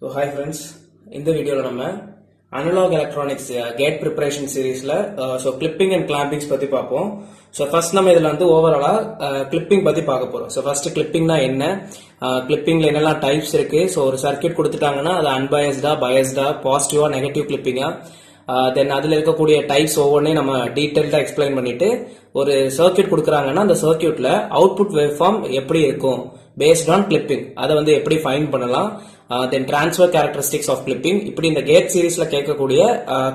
So hi friends, இந்த வீடியோல நம்ம அனலாக் எலக்ட்ரானிக்ஸ் கேட் ப்ரிப்பரேஷன் சீரீஸ்ல கிளிப்பிங் அண்ட் கிளாம்பிங்ஸ் பத்தி பார்ப்போம். ஃபர்ஸ்ட் நம்ம இதுல வந்து ஓவராலா கிளிப்பிங் பத்தி பார்க்க போறோம். ஃபர்ஸ்ட் கிளிப்பிங்னா என்ன, கிளிப்பிங்ல என்னெல்லாம் டைப்ஸ் இருக்கு, ஒரு சர்க்யூட் கொடுத்துட்டாங்கன்னா அது அன்பயஸ்டா, பயஸ்டா, பாசிட்டிவா, நெகட்டிவ் கிளிப்பிங்கா, தென் அதுல இருக்கக்கூடிய டைப்ஸ் ஒவ்வொன்றையும் நம்ம டீடைல்டா எக்ஸ்பிளைன் பண்ணிட்டு, ஒரு சர்க்யூட் கொடுக்குறாங்கன்னா அந்த சர்க்யூட்ல அவுட்புட் வேவ் ஃபார்ம் எப்படி இருக்கும் பேஸ்ட் ஆன் கிளிப்பிங், அதை வந்து எப்படி ஃபைண்ட் பண்ணலாம், தென் டிரான்ஸ்ஃபர் கேரக்டரிஸ்டிக்ஸ் ஆஃப் கிளிப்பிங், இப்படி இந்த கேட் சீரீஸ்ல கேட்கக்கூடிய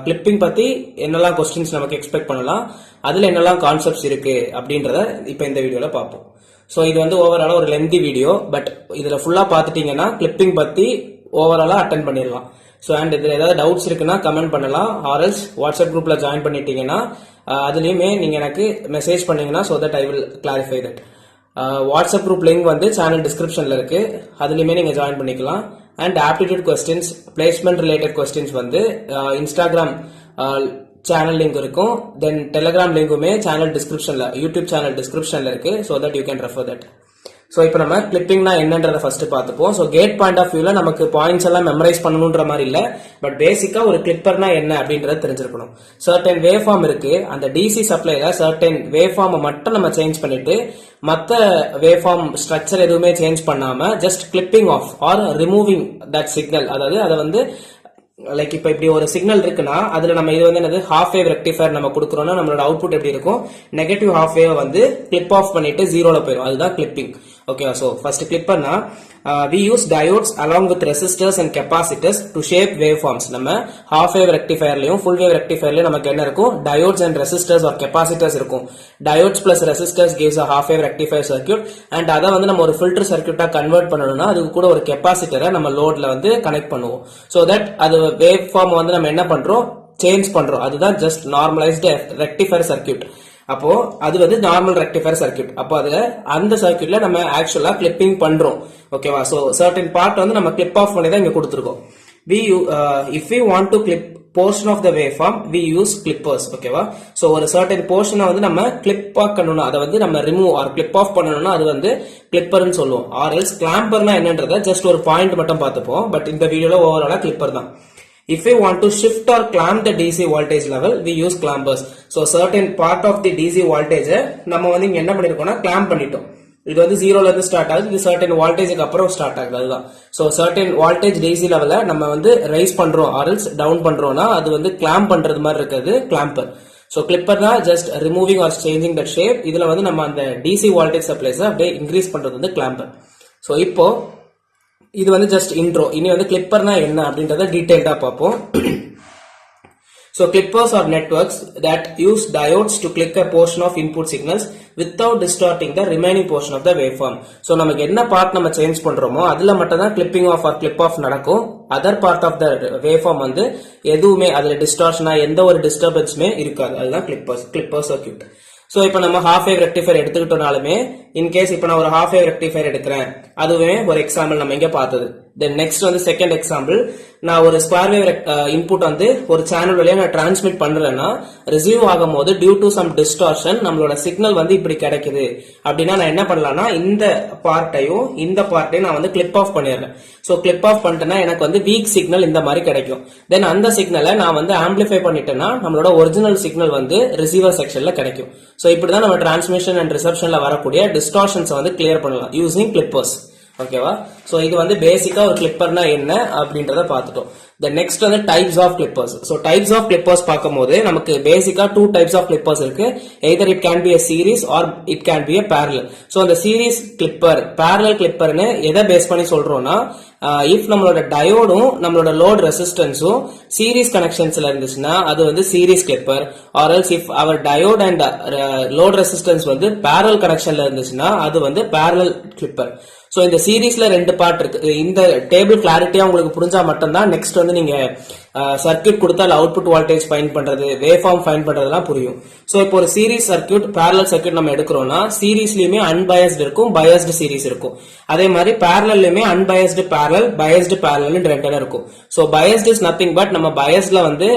கிளிப்பிங் பத்தி என்னெல்லாம் கொஸ்டின்ஸ் நமக்கு எக்ஸ்பெக்ட் பண்ணலாம், அதுல என்னெல்லாம் கான்செப்ட்ஸ் இருக்கு அப்படின்றத இப்ப இந்த வீடியோல பார்ப்போம். ஸோ இது வந்து ஓவராலா ஒரு லென்தி வீடியோ, பட் இதுல ஃபுல்லா பாத்துட்டீங்கன்னா கிளிப்பிங் பத்தி ஓவராலா அட்டென்ட் பண்ணிடலாம். ஸோ அண்ட் இதுல ஏதாவது டவுட்ஸ் இருக்குன்னா கமெண்ட் பண்ணலாம், ஆர்எல்ஸ் வாட்ஸ்அப் குரூப்ல ஜாயின் பண்ணிட்டீங்கன்னா அதுலயுமே நீங்க எனக்கு மெசேஜ் பண்ணீங்கன்னா so that I will clarify that. WhatsApp group link வந்து சேனல் டிஸ்கிரிப்ஷன்ல இருக்கு, அதுலயுமே நீங்க ஜாயின் பண்ணிக்கலாம். And aptitude questions, placement related questions வந்து இன்ஸ்டாகிராம் சேனல் லிங்க் இருக்கும், தென் டெலிகிராம் லிங்குமே சேனல் டிஸ்கிரிப்ஷன்ல, யூடியூப் சேனல் டிஸ்கிரிப்ஷன்ல இருக்கு, so that you can refer that. So இப்போ நம்ம கிளிப்பிங்னா என்னன்றத ஃபர்ஸ்ட் பார்த்துப்போம். ஸோ கேட் பாயிண்ட் ஆஃப் வியூல நமக்கு பாயிண்ட்ஸ் எல்லாம் மெமரைஸ் பண்ணணுன்ற மாதிரி இல்ல, பட் பேசிக்கா ஒரு கிளிப்பர்னா என்ன அப்படின்றத தெரிஞ்சிருக்கணும். சர்டன் வேவ் ஃபார்ம் இருக்கு, அந்த டிசி சப்ளைல சர்டன் வேவ் ஃபார்ம் மட்டும் நம்ம சேஞ்ச் பண்ணிட்டு மற்ற வேவ் ஃபார்ம் ஸ்ட்ரக்சர் எதுவுமே சேஞ்ச் பண்ணாம just clipping off or removing that signal, அதாவது அதை வந்து லைக் இப்ப இப்படி ஒரு சிக்னல் இருக்குன்னா அதுல நம்ம இது வந்து என்னது ஹாஃப் வேவ் ரெக்டிஃபயர் நம்ம கொடுக்குறோம்னா நம்மளோட அவுட்புட் எப்படி இருக்கும், நெகட்டிவ் ஹாஃப் வேவ் வந்து கிளிப் ஆஃப் பண்ணிட்டு ஜீரோல போயிடும், அதுதான் கிளிப்பிங். ஓகே, சோ ஃபர்ஸ்ட் கிளிப்பர்னா we use diodes along with resistors and capacitors to shape waveforms. நம்ம half wave rectifierலயும் full wave rectifierலயும் நமக்கு என்ன இருக்கும், diodes and resistors or capacitors இருக்கும். Diodes plus resistors gives a half wave rectifier circuit, and அத வந்து நம்ம ஒரு filter circuitஆ கன்வெர்ட் பண்ணனும்னா அதுக்கு கூட ஒரு கெபாசிட்டரை நம்ம லோட்ல வந்து கனெக்ட் பண்ணுவோம். so that அது waveform வந்து நம்ம என்ன பண்றோம், சேஞ்ச் பண்றோம், அதுதான் just normalized rectifier circuit. அப்போ அது வந்து நார்மல் ரெக்டிஃபயர் சர்க்யூட். அப்போ அதுல அந்த சர்க்யூட்ல நம்ம ஆக்சுவலா கிளிப்பிங் பண்றோம். ஓகேவா, சோ சர்டன் பார்ட் வந்து நம்ம கிளிப் ஆஃப் பண்ணி தான் இங்க கொடுத்துருக்கோம். If you want to clip portion of the waveform we use clippers. ஓகேவா, சோ ஒரு certain portion வந்து நம்ம கிளிப் ஆக்கணும்னா அதை வந்து நம்ம ரிமூவ் ஆர் கிளிப் ஆஃப் பண்ணணும்னா அது வந்து கிளிப்பர்னு சொல்லுவோம். ஆர் எல்ஸ் கிளாம்பர்னா என்னன்றத ஜஸ்ட் ஒரு பாயிண்ட் மட்டும் பார்த்துப்போம், பட் இந்த வீடியோல ஓவராலா கிளிப்பர் தான். If we want to shift or clamp the DC voltage level, we use clampers. So certain part of the DC voltage நம்ம வந்து இங்க என்ன பண்ணிருக்கோம்னா கிளாம்ப் பண்ணிட்டோம். இது வந்து ஜீரோல இருந்து ஸ்டார்ட் ஆகுது, இது certain voltageக்கு அப்புறம் ஸ்டார்ட் ஆகுது, அதுதான். So certain voltage DC லெவல்ல நம்ம வந்து ரைஸ் பண்றோம் ஆர் எல்ஸ் டவுன் பண்றோம்னா அது வந்து கிளாம்ப் பண்றது மாதிரி இருக்குது கிளாம்பர். So clipper தான் just removing or changing that shape. இதுல வந்து நம்ம அந்த DC voltage supplies அப்படியே இன்க்ரீஸ் பண்றது வந்து கிளாம்பர். So இப்போ இது வந்து ஜஸ்ட் இன்ட்ரோ, இனி வந்து கிளிப்பர்னா என்ன அப்படின்றத டீடைல்டா பார்ப்போம். So clippers are networks that use diodes to clip a portion of input signals without distorting the remaining portion of the waveform. So நமக்கு என்ன பார்ட் நம்ம சேஞ்ச் பண்றோமோ அதுல மட்டும் தான் clipping off or clip off நடக்கும். Other part of the waveform வந்து எதுவுமே அதுல டிஸ்டார்ஷனா எந்த ஒரு டிஸ்டர்பன்ஸுமே இருக்காது, அதுதான் கிளிப்பர் சர்க்யூட். சோ இப்போ நம்ம ஹாஃப் வேவ் ரெக்டிஃபயர் எடுத்துக்கிட்டோம்னாலுமே இன்கேஸ் இப்போ நான் ஒரு ஹாஃப் வேவ் ரெக்டிஃபயர் எடுக்கிறேன், அதுவே ஒரு எக்ஸாம்பிள் நம்ம இங்க பார்த்தது. தென் நெக்ஸ்ட் வந்து செகண்ட் எக்ஸாம்பிள், நான் ஒரு ஸ்கொயர் வேவ் இன்புட் வந்து ஒரு சேனல் வழியா நான் டிரான்ஸ்மிட் பண்றேன்னா ரிசீவ் ஆகும் போது டியூ டு சம் டிஸ்டார்ஷன் நம்மளோட சிக்னல் வந்து இப்படி கிடைக்குது அப்படின்னா நான் என்ன பண்ணலாம்னா இந்த பார்ட்டையும் இந்த பார்ட்டையும் நான் வந்து கிளிப் ஆஃப் பண்ணிடுறேன். சோ கிளிப் ஆஃப் பண்ணிட்டேன்னா எனக்கு வந்து வீக் சிக்னல் இந்த மாதிரி கிடைக்கும். தென் அந்த சிக்னலை நான் வந்து ஆம்பிளிஃபை பண்ணிட்டேன்னா நம்மளோட ஒரிஜினல் சிக்னல் வந்து ரிசீவர் செக்ஷன்ல கிடைக்கும். சோ இப்படிதான் நம்ம டிரான்ஸ்மிஷன் அண்ட் ரிசப்ஷன்ல வரக்கூடிய டிஸ்டார்ஷன்ஸ் வந்து கிளியர் பண்ணலாம் யூசிங் கிளிப்பர்ஸ். ஓகேவா, சோ இது வந்து பேசிக்கா ஒரு கிளிப்பர்னா என்ன அப்படின்றத பார்த்துட்டோம். The next வந்து types of clippers. So types of clippers பார்க்கும்போது நமக்கு பேசிக்கா 2 டைப்ஸ் ஆஃப் கிளிப்பர்ஸ் இருக்கு. either it can be a series or it can be a parallel. So அந்த சீரிஸ் கிளிப்பர், parallel கிளிப்பர்னு எதை பேஸ் பண்ணி சொல்றோம்னா இஃப் நம்மளோட டயோடும் நம்மளோட லோட் ரெசிஸ்டன்ஸும் சீரிஸ் கனெக்ஷன்ஸ்ல இருந்துச்சுன்னா அது வந்து series clipper. Or else if our diode and load resistance வந்து parallel கனெக்ஷன்ல இருந்துச்சுன்னா அது வந்து parallel கிளிப்பர். சோ இந்த சீரீஸ்ல 2 பார்ட் இருக்கு. இந்த டேபிள் கிளாரிட்டியா உங்களுக்கு புரிஞ்சா மட்டும்தான் நெக்ஸ்ட் வந்து நீங்க சர்க்யூட் கொடுத்தால் அவுட்புட் வோல்டேஜ் ஃபைண்ட் பண்றது, வேவ் ஃபார்ம் ஃபைண்ட் பண்றதெல்லாம் புரியும். சோ இப்போ ஒரு சீரிஸ் சர்க்யூட், பேரலல் சர்க்யூட் நம்ம எடுக்கிறோம்னா சீரிஸ்லயுமே அன்பயஸ்டு இருக்கும், பயஸ்டு சீரிஸ் இருக்கும். அதே மாதிரி பேரலல்லுமே அன்பயஸ்டு பேரலல், பயஸ்டு பேரலல் ரெண்டு இருக்கும். So biased is nothing but நம்ம பயஸ்ட்ல வந்து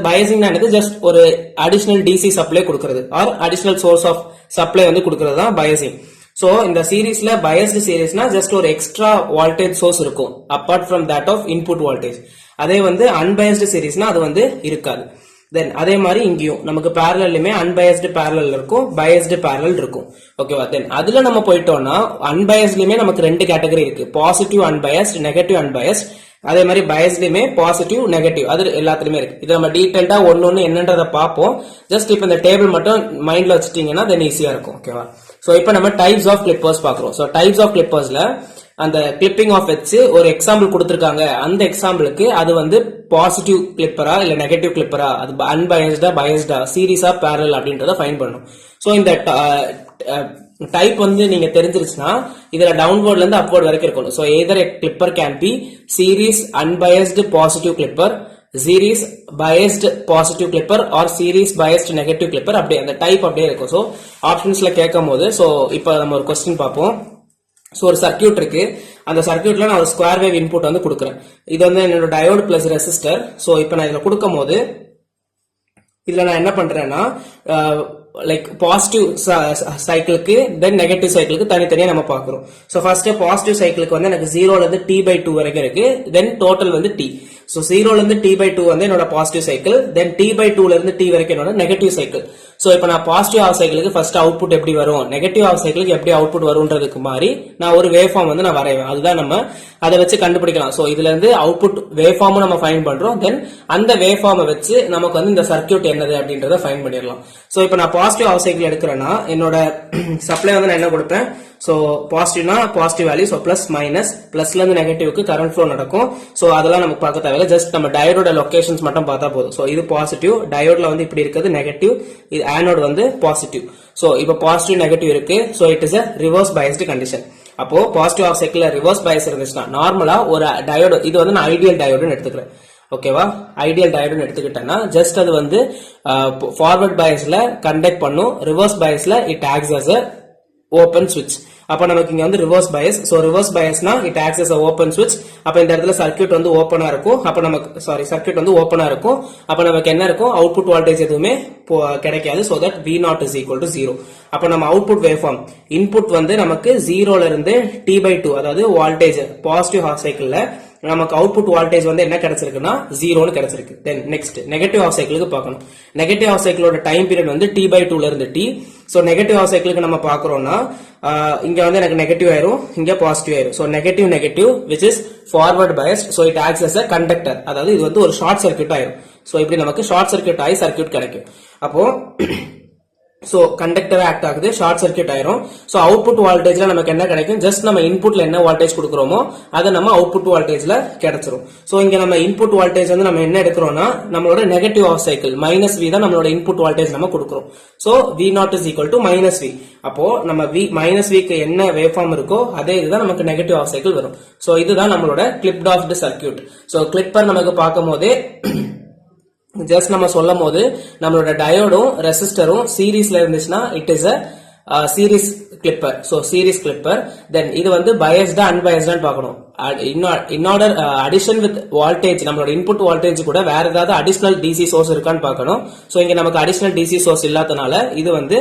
பயசிங் ஜஸ்ட் ஒரு அடிஷனல் டிசி சப்ளை கொடுக்கிறது or additional source of supply வந்து கொடுக்கிறது தான் பயசிங். சோ இந்த சீரீஸ்ல பயஸ்டு சீரீஸ்னா ஜஸ்ட் ஒரு எக்ஸ்ட்ரா வோல்டேஜ் சோர்ஸ் இருக்கும் apart from that of input voltage. அதே வந்து அன்பயஸ்டு சீரீஸ்னா அது வந்து இருக்காது. தென் அதே மாதிரி இங்கேயும் நமக்கு பேரலல்லுமே அன்பயஸ்டு பேரலல் இருக்கும், பயஸ்டு பேரலல் இருக்கும். ஓகேவா? தென் அதுல நம்ம போயிட்டோம்னா அன்பயஸ்ட்லயுமே நமக்கு ரெண்டு கேட்டகரி இருக்கு, பாசிட்டிவ் அன்பயஸ்ட், நெகட்டிவ் அன்பயஸ்ட். அதே மாதிரி பயஸ்லயுமே பாசிட்டிவ் நெகட்டிவ் அது எல்லாத்துலயுமே இருக்கு. இது நம்ம டீடைல்டா ஒன்னு என்னன்றத பார்ப்போம். ஜஸ்ட் இப்ப இந்த டேபிள் மட்டும் மைண்ட்ல வச்சுட்டீங்கன்னா தென் ஈஸியா இருக்கும். ஓகேவா? சோ இப்போ நம்ம டைப்ஸ் ஆஃப் கிளிப்பர்ஸ் பாக்குறோம். சோ டைப்ஸ் ஆஃப் கிளிப்பர்ஸ்ல அந்த கிளிப்பிங் ஆஃப் வச்சு ஒரு எக்ஸாம்பிள் கொடுத்திருக்காங்க. அந்த எக்ஸாம்பிளுக்கு அது வந்து பாசிட்டிவ் கிளிப்பரா இல்ல நெகட்டிவ் கிளிப்பரா, அது அன்பயஸ்டா பயஸ்டா சீரீஸா பேரலல் அப்படின்றத ஃபைண்ட் பண்ணணும். சோ இந்த டைப் வந்து நீங்க தெரிஞ்சிருச்சுன்னா இதுல டவுன்வர்ட்ல இருந்து அப்வர்ட் வரைக்கும் இருக்கணும். So either clipper can be series unbiased positive clipper, series biased positive clipper or series biased negative clipper. அப்படியே அந்த டைப் அப்படியே இருக்கும். சோ ஆப்ஷன்ஸ்ல கேட்கும் போது சோ இப்போ நம்ம ஒரு கொஸ்டின் பார்ப்போம். சோ ஒரு சர்க்கியூட் இருக்கு, அந்த சர்க்கியூட்ல நான் ஒரு ஸ்கொயர் வேவ் இன்புட் வந்து கொடுக்குறேன். இது வந்து என்னோட டயோடு பிளஸ் ரெசிஸ்டர். சோ இப்போ நான் இதுல கொடுக்கும் போது இதுல நான் என்ன பண்றேன்னா லைக் பாசிட்டிவ் சைக்கிளுக்கு தென் நெகட்டிவ் சைக்கிளுக்கு தனித்தனியா நம்ம பாக்குறோம். சோ ஃபர்ஸ்ட் பாசிட்டிவ் சைக்கிளுக்கு வந்து எனக்கு 0ல இருந்து t/2 வரைக்கும் இருக்கு, தென் டோட்டல் வந்து t. சோ 0ல இருந்து t/2 வந்து என்னோட பாசிட்டிவ் சைக்கிள், தென் t/2ல இருந்து t வரைக்கும் என்னோட நெகட்டிவ் சைக்கிள். சோ இப்போ நான் பாசிட்டிவ் ஹாஃப் சைக்கிளுக்கு ஃபர்ஸ்ட் அவுட்புட் எப்படி வரும், நெகட்டிவ் ஹாஃப் சைக்கிளுக்கு எப்படி அவுட்புட் வரும்ன்றதுக்கு மாதிரி நான் ஒரு வேவ் ஃபார்ம் வந்து நான் வரைவேன். அதுதான் நம்ம அதை வச்சு கண்டுபிடிக்கலாம். சோ இதுல இருந்து அவுட்புட் வேவ் ஃபார்மும் நம்ம ஃபைண்ட் பண்றோம், தென் அந்த வேவ் ஃபார்மை வச்சு நமக்கு வந்து இந்த சர்க்கியூட் என்னது அப்படின்றத ஃபைண்ட் பண்ணிடலாம். சோ இப்போ நான் பாசிட்டிவ் ஹாஃப் சைக்கிள் எடுக்கிறேன்னா என்னோட சப்ளை வந்து நான் என்ன கொடுப்பேன், சோ பாசிட்டிவ்னா positive value, so plus minus, பிளஸ்ல இருந்து நெகட்டிவ்க்கு கரண்ட் ஃப்ளோ நடக்கும். சோ அதெல்லாம் நமக்கு பார்க்க தேவையில்ல, ஜஸ்ட் நம்ம டயோடோட லொகேஷன்ஸ் மட்டும் பார்த்தா போதும். சோ இது பாசிட்டிவ், டயோட்ல வந்து இப்படி இருக்குது நெகட்டிவ், இது ஆனோட் வந்து பாசிட்டிவ். சோ இப்போ பாசிட்டிவ் நெகட்டிவ் இருக்கு. So it is a reverse biased condition. அப்போ பாசிட்டிவ் ஆஃப் சைக்கிள்ல ரிவர்ஸ் பயஸ் இருந்துச்சுன்னா நார்மலா ஒரு டயோடு, இது வந்து நான் ஐடியல் டயோடுன்னு எடுத்துக்கிறேன். ஓகேவா? ஐடியல் டயோடுன்னு எடுத்துக்கிட்டேன்னா ஜஸ்ட் அது வந்து ஃபார்வர்ட் பயஸ்ல கண்டக்ட் பண்ணும், ரிவர்ஸ் பயஸ்ல it acts as a open சுவிட்ச். அப்ப நமக்கு இங்க வந்து ரிவர்ஸ் பயஸ். சோ ரிவர்ஸ் பயஸ்னா it acts as a open சுவிட்ச். அப்ப இந்த இடத்துல சர்க்யூட் வந்து ஓபனா இருக்கும். அப்ப நமக்கு சர்க்யூட் வந்து ஓபனா இருக்கும். அப்ப நமக்கு என்ன இருக்கும், அவுட்புட் வோல்டேஜ் எதுவுமே கிடைக்காது. So that V0 is equal to 0. அப்ப நம்ம அவுட்புட் வேவ் ஃபார்ம் இன்புட் வந்து நமக்கு 0ல இருந்து t/2 அதாவது வோல்டேஜ் பாசிட்டிவ் ஹாஃப் சைக்கிள்ல நமக்கு அவுட்புட் வோல்டேஜ் வந்து என்ன கிடைச்சிருக்குன்னா 0ன்னு கிடைச்சிருக்கு. தென் நெக்ஸ்ட் நெகட்டிவ் ஹாஃப் சைக்கிளுக்கு பார்க்கணும். நெகட்டிவ் ஹாஃப் சைக்கிளோட டைம் பீரியட் வந்து t/2ல இருந்து t. சோ நெகட்டிவ் ஹாஃப் சைக்கிளுக்கு நம்ம பாக்குறோம்னா இங்க வந்து எனக்கு நெகட்டிவ் ஆயிரும், இங்க பாசிட்டிவ் ஆயிரும். So negative negative which is forward biased. so it acts as a conductor. அதாவது இது வந்து ஒரு ஷார்ட் சர்க்யூட் ஆயிரும். சோ இப்படி நமக்கு ஷார்ட் சர்க்யூட் ஆகி சர்க்யூட் கிடைக்கும். அப்போ சோ கண்டக்டர் ஆக்ட் ஆகுது, ஷார்ட் சர்க்யூட் ஆயிரும். சோ அவுட்புட் வோல்டேஜ்ல நமக்கு என்ன கிடைக்கும், ஜஸ்ட் நம்ம இன்புட்ல என்ன வோல்டேஜ் கொடுக்குறோமோ அதை நம்ம அவுட்புட் வோல்டேஜ்ல கிடைச்சிரும். சோ இங்க நம்ம இன்புட் வோல்டேஜ் வந்து நம்ம என்ன எடுக்கிறோம்னா நம்மளோட நெகட்டிவ் ஆஃப் சைக்கிள் -V தான் நம்மளோட இன்புட் வோல்டேஜ் நம்ம கொடுக்குறோம். So V0 is equal to -V. அப்போ நம்ம -Vக்கு என்ன வேவ் ஃபார்ம் இருக்கோ அதே இதுதான் நமக்கு நெகட்டிவ் ஆஃப் சைக்கிள் வரும். சோ இதுதான் நம்மளோட clipped off circuit. So clipper நமக்கு பார்க்கும் போதே ஜஸ்ட் நம்ம சொல்லும் போது நம்மளோட டயோடும் ரெசிஸ்டரும் சீரீஸ்ல இருந்துச்சுன்னா it is a series clipper. So series clipper. Then இது வந்து பயஸ்டா அன்பயஸ்டான்னு பார்க்கணும். இன்னொரு அடிஷன் வித் வோல்டேஜ், நம்மளோட இன்புட் வோல்டேஜ் கூட வேற ஏதாவது அடிஷனல் டிசி சோர்ஸ் இருக்கான்னு பார்க்கணும். சோ இங்க நமக்கு அடிஷனல் டிசி சோர்ஸ் இல்லாதனால இது வந்து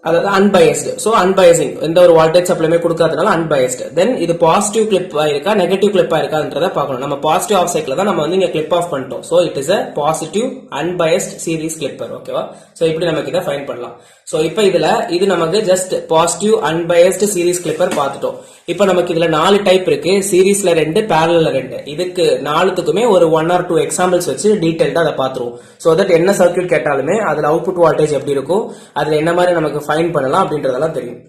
அதாவது அன்பயஸ்டு. சோ அன்பயசிங், எந்த ஒரு வோல்டேஜ் சப்ளைமே கொடுக்காதனால அன்பயஸ்டு. தென் இது பாசிட்டிவ் கிளிப் ஆயிருக்கா நெகட்டிவ் கிளிப் ஆயிருக்கான்றத பார்க்கணும். நம்ம பாசிட்டிவ் ஆஃப் சைக்கிள் தான் நம்ம வந்து இங்க கிளிப் ஆஃப் பண்ணிட்டோம். So it is a positive unbiased series clipper. ஓகேவா? சோ இப்படி நமக்கு இதை ஃபைண்ட் பண்ணலாம். சோ இப்போ இதுல இது நமக்கு just positive unbiased series clipper பார்த்துட்டோம். இப்போ நமக்கு இதுல 4 டைப் இருக்கு, சீரீஸ்ல 2, பேரலல்ல 2. இதுக்கு 4த்துக்குமே ஒரு 1 or 2 எக்ஸாம்பிள்ஸ் வச்சு டீடைல்டா அதை பார்த்துருவோம். சோ தட் என்ன சர்க்யூட் கேட்டாலுமே அதுல அவுட்புட் வோல்டேஜ் எப்படி இருக்கும், அதுல என்ன மாதிரி நமக்கு ஃபைண்ட் பண்ணலாம் அப்படின்றதெல்லாம் தெரியும்.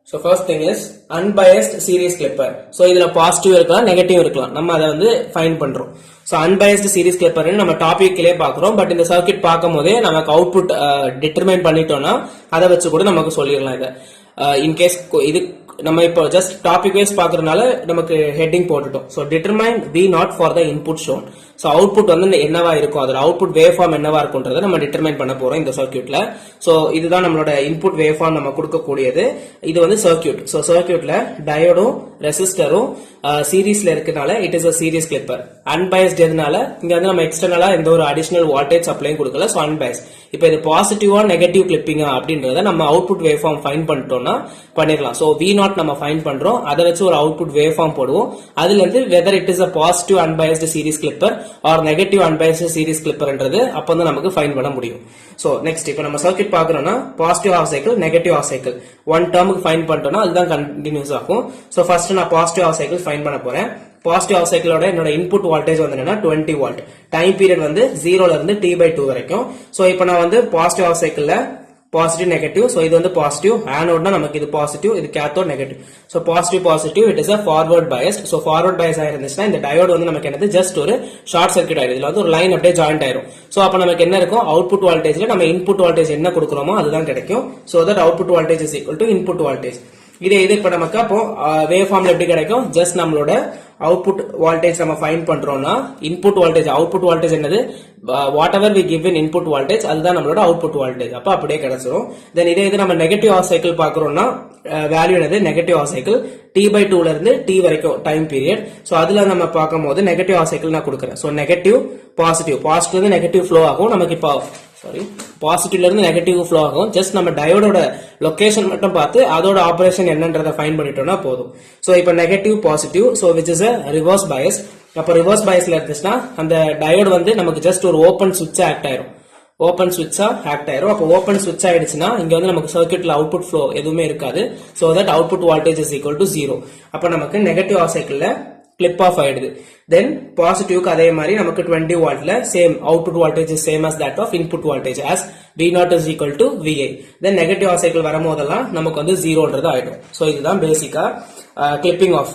So first thing is unbiased series clipper. So இதுல பாசிட்டிவ் இருக்கலாம் நெகட்டிவ் இருக்கலாம், நம்ம அதை வந்து ஃபைண்ட் பண்றோம். So unbiased series clipper நம்ம டாபிக்லயே பாக்குறோம். பட் இந்த சர்க்யூட் பார்க்கும் போதே நமக்கு அவுட்புட் டிட்டர்மைன் பண்ணிட்டோம்னா அதை வச்சு கூட நமக்கு சொல்லிடலாம். இதை இன்கேஸ் இது நம்ம இப்போ ஜஸ்ட் டாபிக் வைஸ் பாக்குறதுனால நமக்கு ஹெட்டிங் போட்டுட்டோம். So determine V not for the input shown. So output வந்து என்னவா இருக்கும், அதோட அவுட்புட் வேவ் ஃபார்ம் என்னவா இருக்கும்ன்றத நம்ம டிட்டர்மைன் பண்ண போறோம் இந்த சர்க்யூட்ல. ஸோ இதுதான் நம்மளோட இன்புட் வேவ் ஃபார்ம் நம்ம கொடுக்கக்கூடியது. இது வந்து சர்க்யூட். ஸோ சர்க்யூட்ல டயோடும் ரெசிஸ்டரும் சீரீஸ்ல இருக்கனால it is a series clipper. Unbiased எதுனால இங்க வந்து நம்ம எக்ஸ்டர்னலா எந்த ஒரு அடிஷனல் வோல்டேஜ் சப்ளையும் கொடுக்கல. So unbiased. இப்போ இது பாசிட்டிவா நெகட்டிவ் கிளிப்பிங்கா அப்படின்றத நம்ம அவுட்புட் வேவ் ஃபார்ம் ஃபைண்ட் பண்ணிட்டோம்னா பண்ணிடலாம். ஸோ V நாட் நம்ம ஃபைண்ட் பண்றோம், அதை வச்சு ஒரு அவுட்புட் வேவ் ஃபார்ம் போடுவோம். அதுல இருந்து whether it is a positive unbiased series clipper or negative unbiased series கிளிப்பர்ன்றது அப்ப வந்து நமக்கு ஃபைண்ட் பண்ண முடியும். ஸோ நெக்ஸ்ட் இப்போ நம்ம சர்க்யூட் பாக்குறோம்னா positive half cycle negative half cycle one டேர்முக்கு ஃபைண்ட் பண்ணிட்டோம்னா அதுதான் கண்டினியூஸ் ஆகும். ஸோ ஃபர்ஸ்ட் நான் பாசிட்டிவ் ஹாஃப் சைக்கிள் ஃபைண்ட் பண்ண போறேன். பாசிட்டிவ் ஹாஃப் சைக்கிளோட என்னோட இன்புட் வோல்டேஜ் வந்து என்னன்னா 20 வோல்ட். டைம் பீரியட் வந்து 0ல இருந்து T/2 வரைக்கும். ஸோ இப்போ நான் வந்து பாசிட்டிவ் ஹாஃப் சைக்கிள்ல பாசிட்டிவ் நெகட்டிவ். ஸோ இது வந்து பாசிட்டிவ், ஆனோட்னா நமக்கு இது பாசிட்டிவ், இது cathode negative. So positive it is a forward biased. So forward bias ஆயிருந்துச்சுன்னா இந்த டயோட் வந்து நமக்கு என்னது ஜஸ்ட் ஒரு ஷார்ட் சர்க்யூட் ஆயிடும். இதுல வந்து ஒரு லைன் அப்படியே ஜாயிண்ட் ஆயிரும். ஸோ அப்ப நமக்கு என்ன இருக்கும், அவுட்புட் வோல்டேஜ்ல நம்ம இன்புட் வோல்டேஜ் என்ன கொடுக்குறோமோ அதுதான் கிடைக்கும். So that output voltage is equal to input voltage. இது இப்ப நமக்கு அப்போ வேவ் ஃபார்ம்ல எப்படி கிடைக்கும், ஜஸ்ட் நம்மளோட அவுட்புட் வோல்டேஜ் நம்ம ஃபைண்ட் பண்றோம்னா இன்புட் வோல்டேஜ் அவுட்புட் வோல்டேஜ் என்னது whatever we give in input voltage அதுதான் நம்மளோட அவுட்புட் வோல்டேஜ். அப்ப அப்படியே கிடைச்சிரும். தென் இதே இது நம்ம நெகட்டிவ் ஹாஃப் சைக்கிள் பாக்குறோம்னா வேல்யூ என்னது நெகட்டிவ் ஹாஃப் சைக்கிள் T/2ல இருந்து T வரைக்கும் டைம் பீரியட். சோ அதுல நம்ம பார்க்கும்போது நெகட்டிவ் ஹாஃப் சைக்கிள் நான் கொடுக்குறேன். சோ நெகட்டிவ் பாசிட்டிவ் இருந்து நெகட்டிவ் ஃப்ளோ ஆகும். நமக்கு இப்போ பாசிட்டிவ்ல இருந்து நெகட்டிவ் ஃப்ளோ ஆகும். ஜஸ்ட் நம்ம டயோடோட லொகேஷன் மட்டும் பார்த்து அதோட ஆபரேஷன் என்னன்றதை ஃபைண்ட் பண்ணிட்டோம்னா போதும். சோ இப்போ negative positive, so which is a reverse Paes. அப்ப ரிவர்ஸ் பயஸ்ல இருந்துச்சுன்னா அந்த டயோடு வந்து நமக்கு ஜஸ்ட் ஒரு ஓபன் சுவிட்சா ஆக்ட் ஆயிரும். அப்போ ஓபன் சுவிட்ச் ஆயிடுச்சுன்னா இங்க வந்து நமக்கு சர்க்யூட்ல அவுட்புட் ஃப்ளோ எதுவுமே இருக்காது. So that output voltage is equal to 0. அப்ப நமக்கு நெகட்டிவ் ஹாஃப் சைக்கிள்ல கிளிப் ஆஃப் ஆயிடுது. தென் பாசிட்டிவ்க்கு அதே மாதிரி நமக்கு 20 வாட்ல same output voltage is same as that of input voltage as V naught is equal to VI. Then negative half cycle வரும்போதெல்லாம் நமக்கு வந்து 0ன்றது ஆயிடும். சோ இதுதான் பேசிக்கா கிளிப்பிங் ஆஃப்.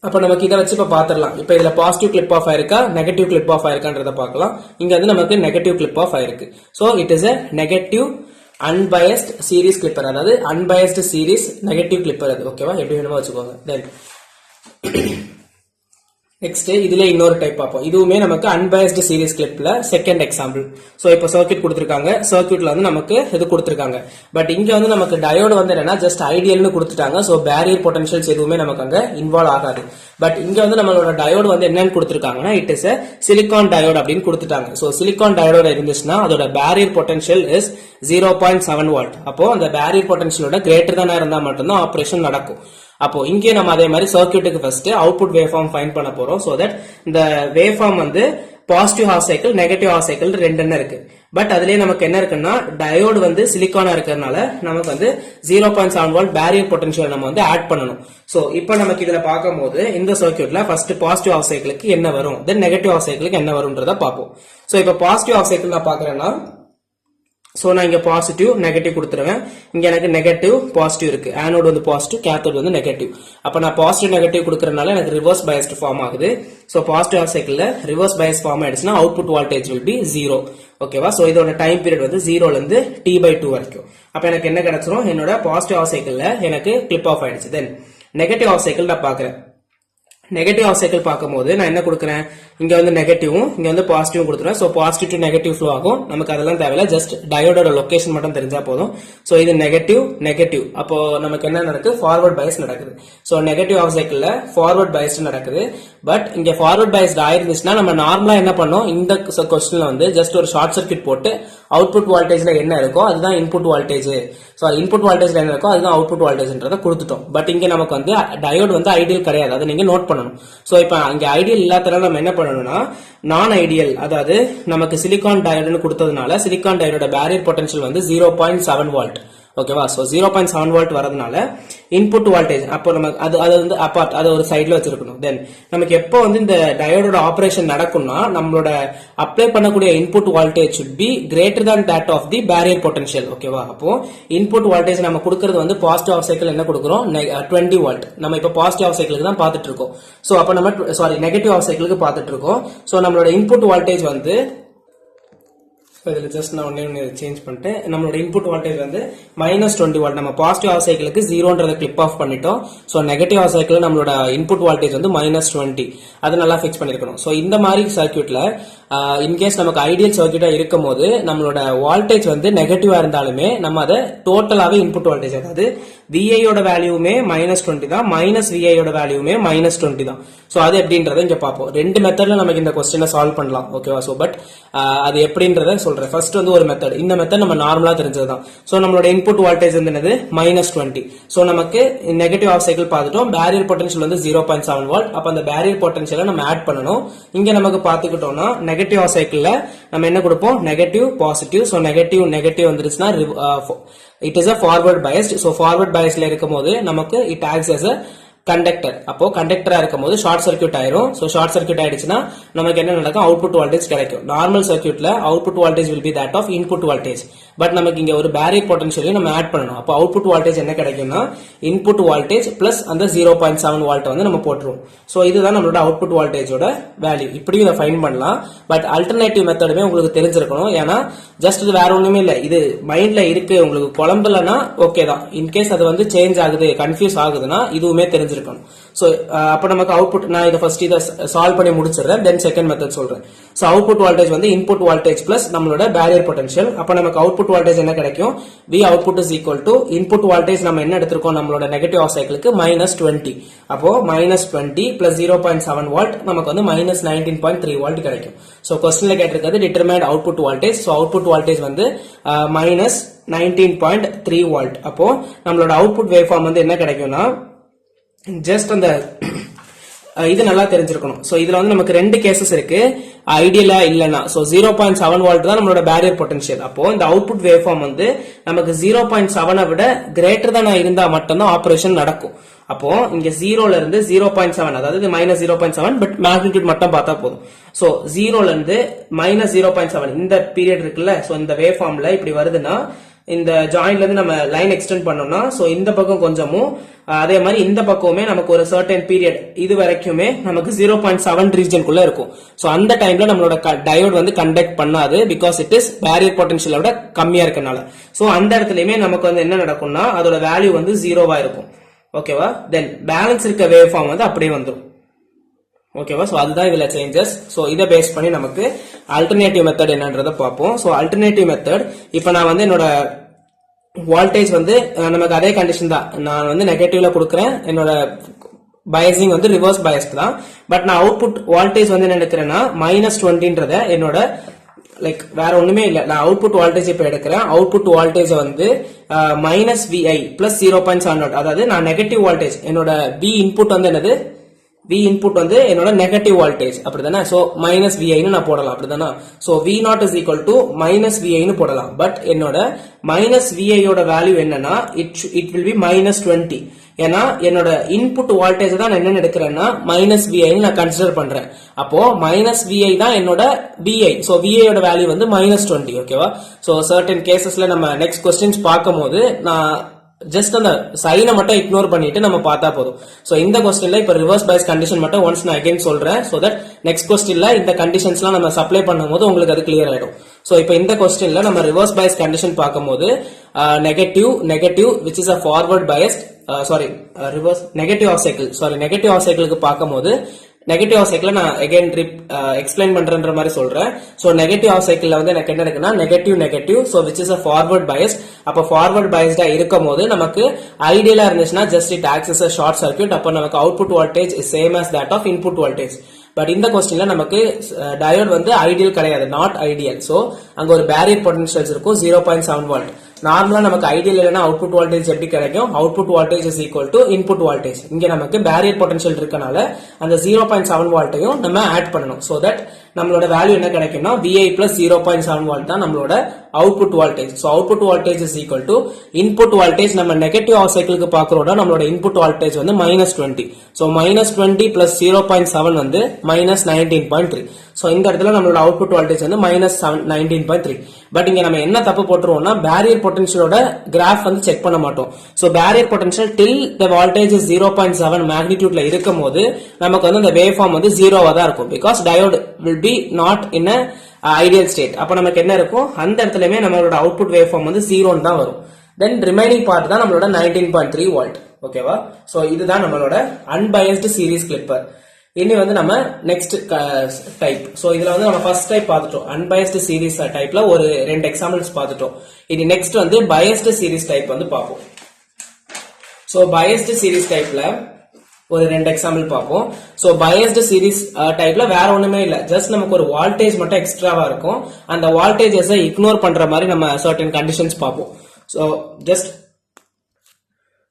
அப்ப நமக்கு இதை வச்சு இப்ப பாத்துடலாம். இப்ப இதுல பாசிட்டிவ் கிளிப் ஆஃப் ஆயிருக்கா நெகட்டிவ் கிளிப் ஆஃப் ஆயிருக்கான்றத பார்க்கலாம். இங்க வந்து நமக்கு நெகட்டிவ் கிளிப் ஆஃப் ஆயிருக்கு. So it is a negative unbiased series clipper, அதாவது அன்பயஸ்ட் சீரிஸ் நெகட்டிவ் கிளிப்பர். அது ஓகேவா, எப்படி வேணுமோ வச்சுக்கோங்க. தென் நெக்ஸ்ட் இதுல இன்னொரு டைப் பார்ப்போம். இதுவுமே நமக்கு unbiased series கிளிப்ல second example. So இப்போ சர்க்யூட் கொடுத்திருக்காங்க. சர்க்யூட்ல வந்து நமக்கு இது கொடுத்திருக்காங்க. பட் இங்க வந்து நமக்கு டயோடு வந்து என்னன்னா ஜஸ்ட் ஐடியல்னு கொடுத்துட்டாங்க. சோ பேரியர் பொட்டன்ஷியல்ஸ் எதுவுமே நமக்கு அங்க இன்வால்வ் ஆகாது. பட் இங்க வந்து நம்மளோட டயோடு வந்து என்னன்னு கொடுத்திருக்காங்கன்னா it is a silicon diode அப்படின்னு கொடுத்துட்டாங்க. சோ சிலிகான் டயோட இருந்துச்சுன்னா அதோட பேரியர் பொட்டன்ஷியல் இஸ் 0.7 வாட். அப்போ அந்த பேரியர் பொட்டன்ஷியலோட கிரேட்டர் தானா இருந்தா மட்டும்தான் ஆபரேஷன் நடக்கும். அப்போ இங்கே நம்ம அதே மாதிரி சர்க்யூட்டுக்கு first output wave form find பண்ண போறோம். சோ தட் இந்த வேவ் ஃபார்ம் வந்து positive half cycle negative half cycle ரெண்டு இருக்கு. பட் அதுலயே நமக்கு என்ன இருக்குன்னா டயோடு வந்து சிலிகானா இருக்கிறதுனால நமக்கு வந்து 0.7 வாட் பேரியர் பொட்டன்ஷியல் நம்ம வந்து ஆட் பண்ணணும். சோ இப்போ நமக்கு இதுல பார்க்கும்போது இந்த சர்க்யூட்ல ஃபர்ஸ்ட் பாசிட்டிவ் ஹாஃப் சைக்கிளுக்கு என்ன வரும், தென் நெகட்டிவ் ஹாஃப் சைக்கிளுக்கு என்ன வரும்ன்றத பார்ப்போம். சோ இப்போ பாசிட்டிவ் ஹாஃப் சைக்கிள் நான் பாக்குறேன்னா சோ நான் இங்க பாசிட்டிவ் நெகட்டிவ் கொடுத்துருவேன். இங்க எனக்கு நெகட்டிவ் பாசிட்டிவ் இருக்கு. ஆனோட் வந்து பாசிட்டிவ், கேத்தோட் வந்து நெகட்டிவ். அப்ப நான் பாசிட்டிவ் நெகட்டிவ் கொடுக்கறதுனால எனக்கு ரிவர்ஸ் பயஸ்ட் ஃபார்ம் ஆகுது. சோ பாசிட்டிவ் ஹாஃப் சைக்கிள்ல ரிவர்ஸ் பயஸ் ஃபார்ம் ஆயிடுச்சுன்னா அவுட்புட் வோல்டேஜ் வில் பி 0. ஓகேவா. சோ இதோட டைம் பீரியட் வந்து 0ல இருந்து T/2 வரைக்கும். அப்ப எனக்கு என்ன கிடைச்சிரும், என்னோட பாசிட்டிவ் ஹாஃப் சைக்கிள்ல எனக்கு கிளிப் ஆஃப் ஆயிடுச்சு. தென் நெகட்டிவ் ஹாஃப் சைக்கிள் நான் பாக்குறேன். நெகட்டிவ் ஹாஃப் சைக்கிள் பார்க்கும்போது நான் என்ன கொடுக்குறேன், இங்க வந்து நெகட்டிவும் இங்க வந்து பாசிட்டிவும் கொடுத்துருவேன். So positive to negative flow ஆகும். நமக்கு அதெல்லாம் தேவையில்ல, ஜஸ்ட் டயோடோட லொகேஷன் மட்டும் தெரிஞ்சா போதும். சோ இது நெகட்டிவ் அப்போ நமக்கு என்ன நடக்குது, ஃபார்வர்ட் பயஸ் நடக்குது. சோ நெகட்டிவ் ஹாஃப் சைக்கிள்ல ஃபார்வர்ட் பயஸ் நடக்குது. பட் இங்க ஃபார்வர்ட் பயஸ் ஆயிருந்துச்சுன்னா நம்ம நார்மலா என்ன பண்ணோம், இந்த கொஸ்டின்ல வந்து ஜஸ்ட் ஒரு ஷார்ட் சர்க்யூட் போட்டு அவுட்புட் வோல்டேஜ்ல என்ன இருக்கோ அதுதான் இன்புட் வோல்டேஜ். சோ இன்புட் வோல்டேஜ்ல என்ன இருக்கோ அதுதான் அவுட்புட் வோல்டேஜ்ன்றத கொடுத்துட்டோம். பட் இங்க நமக்கு வந்து டயோடு வந்து ஐடியல் கிடையாது, அதை நீங்க நோட் பண்ணணும். சோ இப்போ இங்க ஐடியல் இல்லாதனால நம்ம என்ன பண்ணணும்னா நான் ஐடியல், அதாவது நமக்கு சிலிகான் டயோடுன்னு கொடுத்ததுனால சிலிகான் டயோட பேரியர் பொட்டன்ஷியல் வந்து 0.7 வால்ட். ஓகேவா. சோ 0.7 வால்ட் வரதுனால இன்புட் வோல்டேஜ் அப்போ நமக்கு அது வந்து அப்பார்ட் அதை ஒரு சைட்ல வச்சிருக்கணும். தென் நமக்கு எப்போ வந்து இந்த டயோடோட ஆபரேஷன் நடக்கும்னா நம்மளோட அப்ளை பண்ணக்கூடிய input voltage should be greater than that of the barrier potential. ஓகேவா. அப்போ இன்புட் வோல்டேஜ் நம்ம கொடுக்கிறது வந்து பாசிட்டிவ் ஹாஃப் சைக்கிள் என்ன கொடுக்குறோம், 20 வால்ட். நம்ம இப்போ பாசிட்டிவ் ஹாஃப் சைக்கிளுக்கு தான் பார்த்துட்டு இருக்கோம். சோ அப்போ நம்ம நெகட்டிவ் ஹாஃப் சைக்கிளுக்கு பார்த்துட்டு இருக்கோம். சோ நம்மளோட இன்புட் வோல்டேஜ் வந்து இதுல ஜஸ்ட் நான் ஒன்னே சேஞ்ச் பண்ணிட்டேன். நம்மளோட இன்புட் வோல்டேஜ் வந்து -20 வாட். நம்ம பாசிட்டிவ் ஹாஃப் சைக்கிளுக்கு 0ன்றத கிளிப் ஆஃப் பண்ணிட்டோம். சோ நெகட்டிவ் ஹாஃப் சைக்கிள் நம்மளோட இன்புட் வோல்டேஜ் வந்து -20. அது நல்லா ஃபிக்ஸ் பண்ணிருக்கணும். சோ இந்த மாதிரி சர்க்யூட்ல இன்கேஸ் நமக்கு ஐடியல் சர்க்யூட்டா இருக்கும் போது நம்மளோட வோல்டேஜ் வந்து நெகட்டிவா இருந்தாலுமே நம்ம அதை டோட்டலாவே இன்புட் வோல்டேஜ், அதாவது விஐயோட வேல்யூமே -20 தான், விஐயோட வேல்யூமே -20 தான். சோ அது எப்படின்றத இங்க பார்ப்போம். ரெண்டு மெத்தட்ல நமக்கு இந்த கொஸ்டினை சால்வ் பண்ணலாம். ஓகேவா? சோ பட் அது எப்படின்றத சொல்றேன். ஃபர்ஸ்ட் வந்து ஒரு மெத்தட், இந்த மெத்தட் நம்ம நார்மலா தெரிஞ்சதுதான். சோ நம்மளோட இன்புட் வோல்டேஜ் வந்து என்னது -20. சோ நமக்கு நெகட்டிவ் ஹாஃப் சைக்கிள் பார்த்துட்டோம். பேரியர் பொட்டன்ஷியல் வந்து 0.7 வாட். அப்ப அந்த பேரியர் பொட்டன்ஷியலை நம்ம ஆட் பண்ணணும். இங்க நமக்கு பாத்துக்கிட்டோம்னா நெகட்டிவ் ஹாஃப் சைக்கிள்ல நம்ம என்ன கொடுப்போம்? Negative positive. சோ நெகட்டிவ் வந்துருச்சுன்னா it is a forward biased. so forward biased இருக்கும்போது நமக்கு it acts as a conductor. அப்போ கண்டக்டரா இருக்கும்போது ஷார்ட் சர்க்யூட் ஆயிரும். சோ ஷார்ட் சர்க்யூட் ஆயிடுச்சுன்னா நமக்கு என்ன நடக்கும்? அவுட்புட் வோல்டேஜ் கிடைக்கும். நார்மல் சர்க்யூட்ல output voltage will be that of input voltage. But நமக்கு இங்க ஒரு பேரியர் பொட்டன்ஷியலையும் நம்ம ஆட் பண்ணணும். அப்போ அவுட்புட் வோல்டேஜ் என்ன கிடைக்கும்னா இன்புட் வோல்டேஜ் பிளஸ் அந்த 0.7 வால்ட் வந்து நம்ம போட்டுருவோம். சோ இதுதான் நம்மளோட அவுட்புட் வோல்டேஜோட வேல்யூ. இப்படியும் இதை ஃபைண்ட் பண்ணலாம். பட் அல்டர்னேட்டிவ் மெத்தடுமே உங்களுக்கு தெரிஞ்சிருக்கணும். ஏன்னா ஜஸ்ட் இது வேற ஒண்ணுமே இல்ல, இது மைண்ட்ல இருக்கு, உங்களுக்கு குழம்புலன்னா ஓகே தான். இன்கேஸ் அது வந்து சேஞ்ச் ஆகுது, கன்ஃபியூஸ் ஆகுதுன்னா இதுவுமே தெரிஞ்சிருக்கணும். சோ அப்ப நமக்கு அவுட்புட், நான் இதை ஃபர்ஸ்ட் இதை சால்வ் பண்ணி முடிச்சிடுறேன், தென் செகண்ட் மெத்தட் சொல்றேன். சோ அவுட்புட் வோல்டேஜ் வந்து இன்புட் வோல்டேஜ் பிளஸ் நம்மளோட பேரியர் பொட்டன்ஷியல். அப்ப நமக்கு அவுட்புட் வோல்டேஜ் என்ன கிடைக்கும்? V output is equal to input voltage நம்ம என்ன எடுத்திருக்கோம்? நம்மளோட நெகட்டிவ் ஹாஃப் சைக்கிளுக்கு -20. அப்போ -20 பிளஸ் 0.7 வால்ட் நமக்கு வந்து -19.3 வால்ட் கிடைக்கும். சோ क्वेश्चनல கேட்டிருக்கிறது determined output voltage. So output voltage வந்து -19.3 வால்ட். அப்போ நம்மளோட அவுட்புட் வேவ் ஃபார்ம் வந்து என்ன கிடைக்கும்னா ஜஸ்ட் அந்த இது நல்லா தெரிஞ்சிருக்கணும். சோ இதுல வந்து நமக்கு ரெண்டு கேசஸ் இருக்கு, ஐடியலா இல்லனா. சோ 0.7 வால்ட் தான் நம்மளோட பேரியர் பொட்டன்ஷியல். அப்போ இந்த அவுட்புட் வேவ் ஃபார்ம் வந்து நமக்கு 0.7 விட கிரேட்டர் தான் இருந்தா மட்டும்தான் ஆபரேஷன் நடக்கும். அப்போ இங்க 0ல இருந்து 0.7, அதாவது -0.7, பட் மேக்னிடியூட் மட்டும் பார்த்தா போதும். சோ 0ல இருந்து -0.7 இந்த பீரியட் இருக்குல்ல, சோ இந்த வேவ் ஃபார்ம்ல இப்படி வருதுன்னா இந்த ஜாயின்ல இருந்து நம்ம லைன் எக்ஸ்டெண்ட் பண்ணோம்னா சோ இந்த பக்கம் கொஞ்சமும் அதே மாதிரி இந்த பக்கமுமே நமக்கு ஒரு சர்டன் பீரியட் இது வரைக்குமே நமக்கு 0.7 ரீஜனுக்குள்ள இருக்கும். சோ அந்த டைம்ல நம்மளோட டயோட் வந்து கண்டக்ட் பண்ணாது, பிகாஸ் இட் இஸ் பேரியர் பொட்டன்ஷியலோட கம்மியா இருக்கனால. சோ அந்த இடத்துலயுமே நமக்கு வந்து என்ன நடக்கும்னா அதோட வேல்யூ வந்து 0வா இருக்கும். ஓகேவா? தென் பேலன்ஸ் இருக்க வேவ் ஃபார்ம் வந்து அப்படியே வந்துடும். ஓகேவா? சோ அதுதான் இதுல சேஞ்சஸ். சோ இதை பேஸ் பண்ணி நமக்கு அல்டர்னேட்டிவ் மெத்தட் என்னன்றதை பார்ப்போம். சோ அல்டர்னேட்டிவ் மெத்தட், இப்ப நான் வந்து என்னோட வோல்டேஜ் வந்து நமக்கு அதே கண்டிஷன் தான், நான் வந்து நெகட்டிவ்ல கொடுக்குறேன், என்னோட பயாசிங் வந்து ரிவர்ஸ் பயாஸ்ட் தான். பட் நான் அவுட்புட் வோல்டேஜ் வந்து என்ன எடுக்கிறேன்னா -20ன்றத என்னோட லைக் வேற ஒண்ணுமே இல்ல, நான் அவுட்புட் வோல்டேஜ் இப்ப எடுக்கிறேன். அவுட்புட் வோல்டேஜ் வந்து -VI பிளஸ் 0.7, அதாவது நான் நெகட்டிவ் வோல்டேஜ், என்னோட V இன்புட் வந்து என்னது? V இன்புட் வந்து என்னோட நெகட்டிவ் வோல்டேஜ், அப்படிதானே? சோ -VI ன்னு நான் போடலாம், அப்படிதானே? So V0 is equal to -VI ன்னு போடலாம். பட் என்னோட -VI யோட வேல்யூ என்னன்னா it will be -20. ஏன்னா என்னோட இன்புட் வோல்டேஜ் தான் நான் என்ன எடுக்கிறேன்னா -VI ன்னு நான் கன்சிடர் பண்றேன். அப்போ -VI தான் என்னோட VI. சோ VI யோட வேல்யூ வந்து -20. ஓகேவா? சோ சர்டன் கேசஸ்ல நம்ம நெக்ஸ்ட் क्वेश्चंस பார்க்கும்போது நான் ஜஸ்ட் அந்த சைனை மட்டும் இக்னோர் பண்ணிட்டு நம்ம பார்த்தா போதும். சோ இந்த क्वेश्चनல இப்ப ரிவர்ஸ் பயாஸ் கண்டிஷன் மட்டும் ஒன்ஸ் நான் அகைன் சொல்றேன், சோ தட் நெக்ஸ்ட் क्वेश्चनல இந்த கண்டிஷன்ஸ்லாம் நம்ம சப்ளை பண்ணும்போது உங்களுக்கு அது கிளியர் ஆயிடும். சோ இப்போ இந்த क्वेश्चनல நம்ம ரிவர்ஸ் பயாஸ் கண்டிஷன் பார்க்கும்போது negative which is a forward biased reverse negative half சைக்கிளுக்கு பார்க்கும்போது நெகட்டிவ் ஆஃப் சைக்கிள் நான் அகைன் எக்ஸ்பிளைன் பண்றேன்ற மாதிரி சொல்றேன். சோ நெகட்டிவ் ஆஃப் சைக்கிள்ல வந்து எனக்கு என்ன இருக்குன்னா negative so which is a forward biased. அப்ப forward biased இருக்கும் போது நமக்கு ஐடியலா இருந்துச்சுன்னா just it acts as a short circuit. அப்ப நமக்கு output voltage is same as that of input voltage. But இந்த क्वेश्चनல நமக்கு டயோட் வந்து ஐடியல் கிடையாது, நாட் ஐடியல். சோ அங்க ஒரு பேரியர் பொட்டன்ஷியல்ஸ் இருக்கும் 0.7 வால்ட். நார்மலா நமக்கு ஐடியல் இல்லைன்னா அவுட்புட் வோல்டேஜ் எப்படி கிடைக்கும்? Output voltage is equal to input voltage. இங்க நமக்கு பேரியர் பொட்டன்ஷியல் இருக்கனால அந்த 0.7 வால்ட்டையும் நம்ம ஆட் பண்ணணும். சோ தட் நம்மளோட வேல்யூ என்ன கிடைக்கும்னா VI பிளஸ் 0.7 வால்ட் தான் நம்மளோட output voltage. So output voltage is equal to input voltage. நம்ம நெகட்டிவ் ஆஃப் சைக்கிளுக்கு பாக்குறோம்னா நம்மளோட இன்புட் வோல்டேஜ் வந்து -20. சோ -20 பிளஸ் 0.7 வந்து -19.3. சோ இந்த இடத்துல நம்மளோட அவுட்புட் வோல்டேஜ் வந்து -19.3. பட் இங்க நம்ம என்ன தப்பு போட்டுருவோம்னா பேரியர் பொட்டன்ஷியலோட கிராஃப் வந்து செக் பண்ண மாட்டோம். So barrier potential till the voltage is 0.7 மேக்னிடியூட்ல இருக்கும் போது நமக்கு வந்து அந்த வேவ் ஃபார்ம் வந்து 0வா தான் இருக்கும். Because diode will be not in a ideal state. அப்ப நமக்கு என்ன இருக்கும், அந்த இடத்துலயுமே நம்மளோட அவுட்புட் வேவ் ஃபார்ம் வந்து 0 தான் வரும். தென் ரிமைனிங் பார்ட் தான் நம்மளோட 19.3 வோல்ட். ஓகேவா? சோ இதுதான் நம்மளோட அன்பயஸ்டு சீரிஸ் கிளிப்பர். இனி வந்து நம்ம நெக்ஸ்ட் டைப். சோ இதுல வந்து நம்ம ஃபர்ஸ்ட் டைப் பார்த்துட்டோம், அன்பயஸ்டு சீரிஸ் டைப்ல ஒரு 2 எக்ஸாம்பிள்ஸ் பார்த்துட்டோம். இனி நெக்ஸ்ட் வந்து பயஸ்டு சீரிஸ் டைப் வந்து பார்ப்போம். சோ பயஸ்டு சீரிஸ் டைப்ல ஒரு 2 எக்ஸாம்பிள் பார்ப்போம். சோ பயஸ்டு சீரிஸ் டைப்ல வேற ஒண்ணுமே இல்ல, ஜஸ்ட் நமக்கு ஒரு வோல்டேஜ் மட்டும் எக்ஸ்ட்ராவா இருக்கும். அந்த வோல்டேஜஸை இக்னோர் பண்ற மாதிரி நம்ம சர்டன் கண்டிஷன்ஸ் பார்ப்போம். சோ ஜஸ்ட்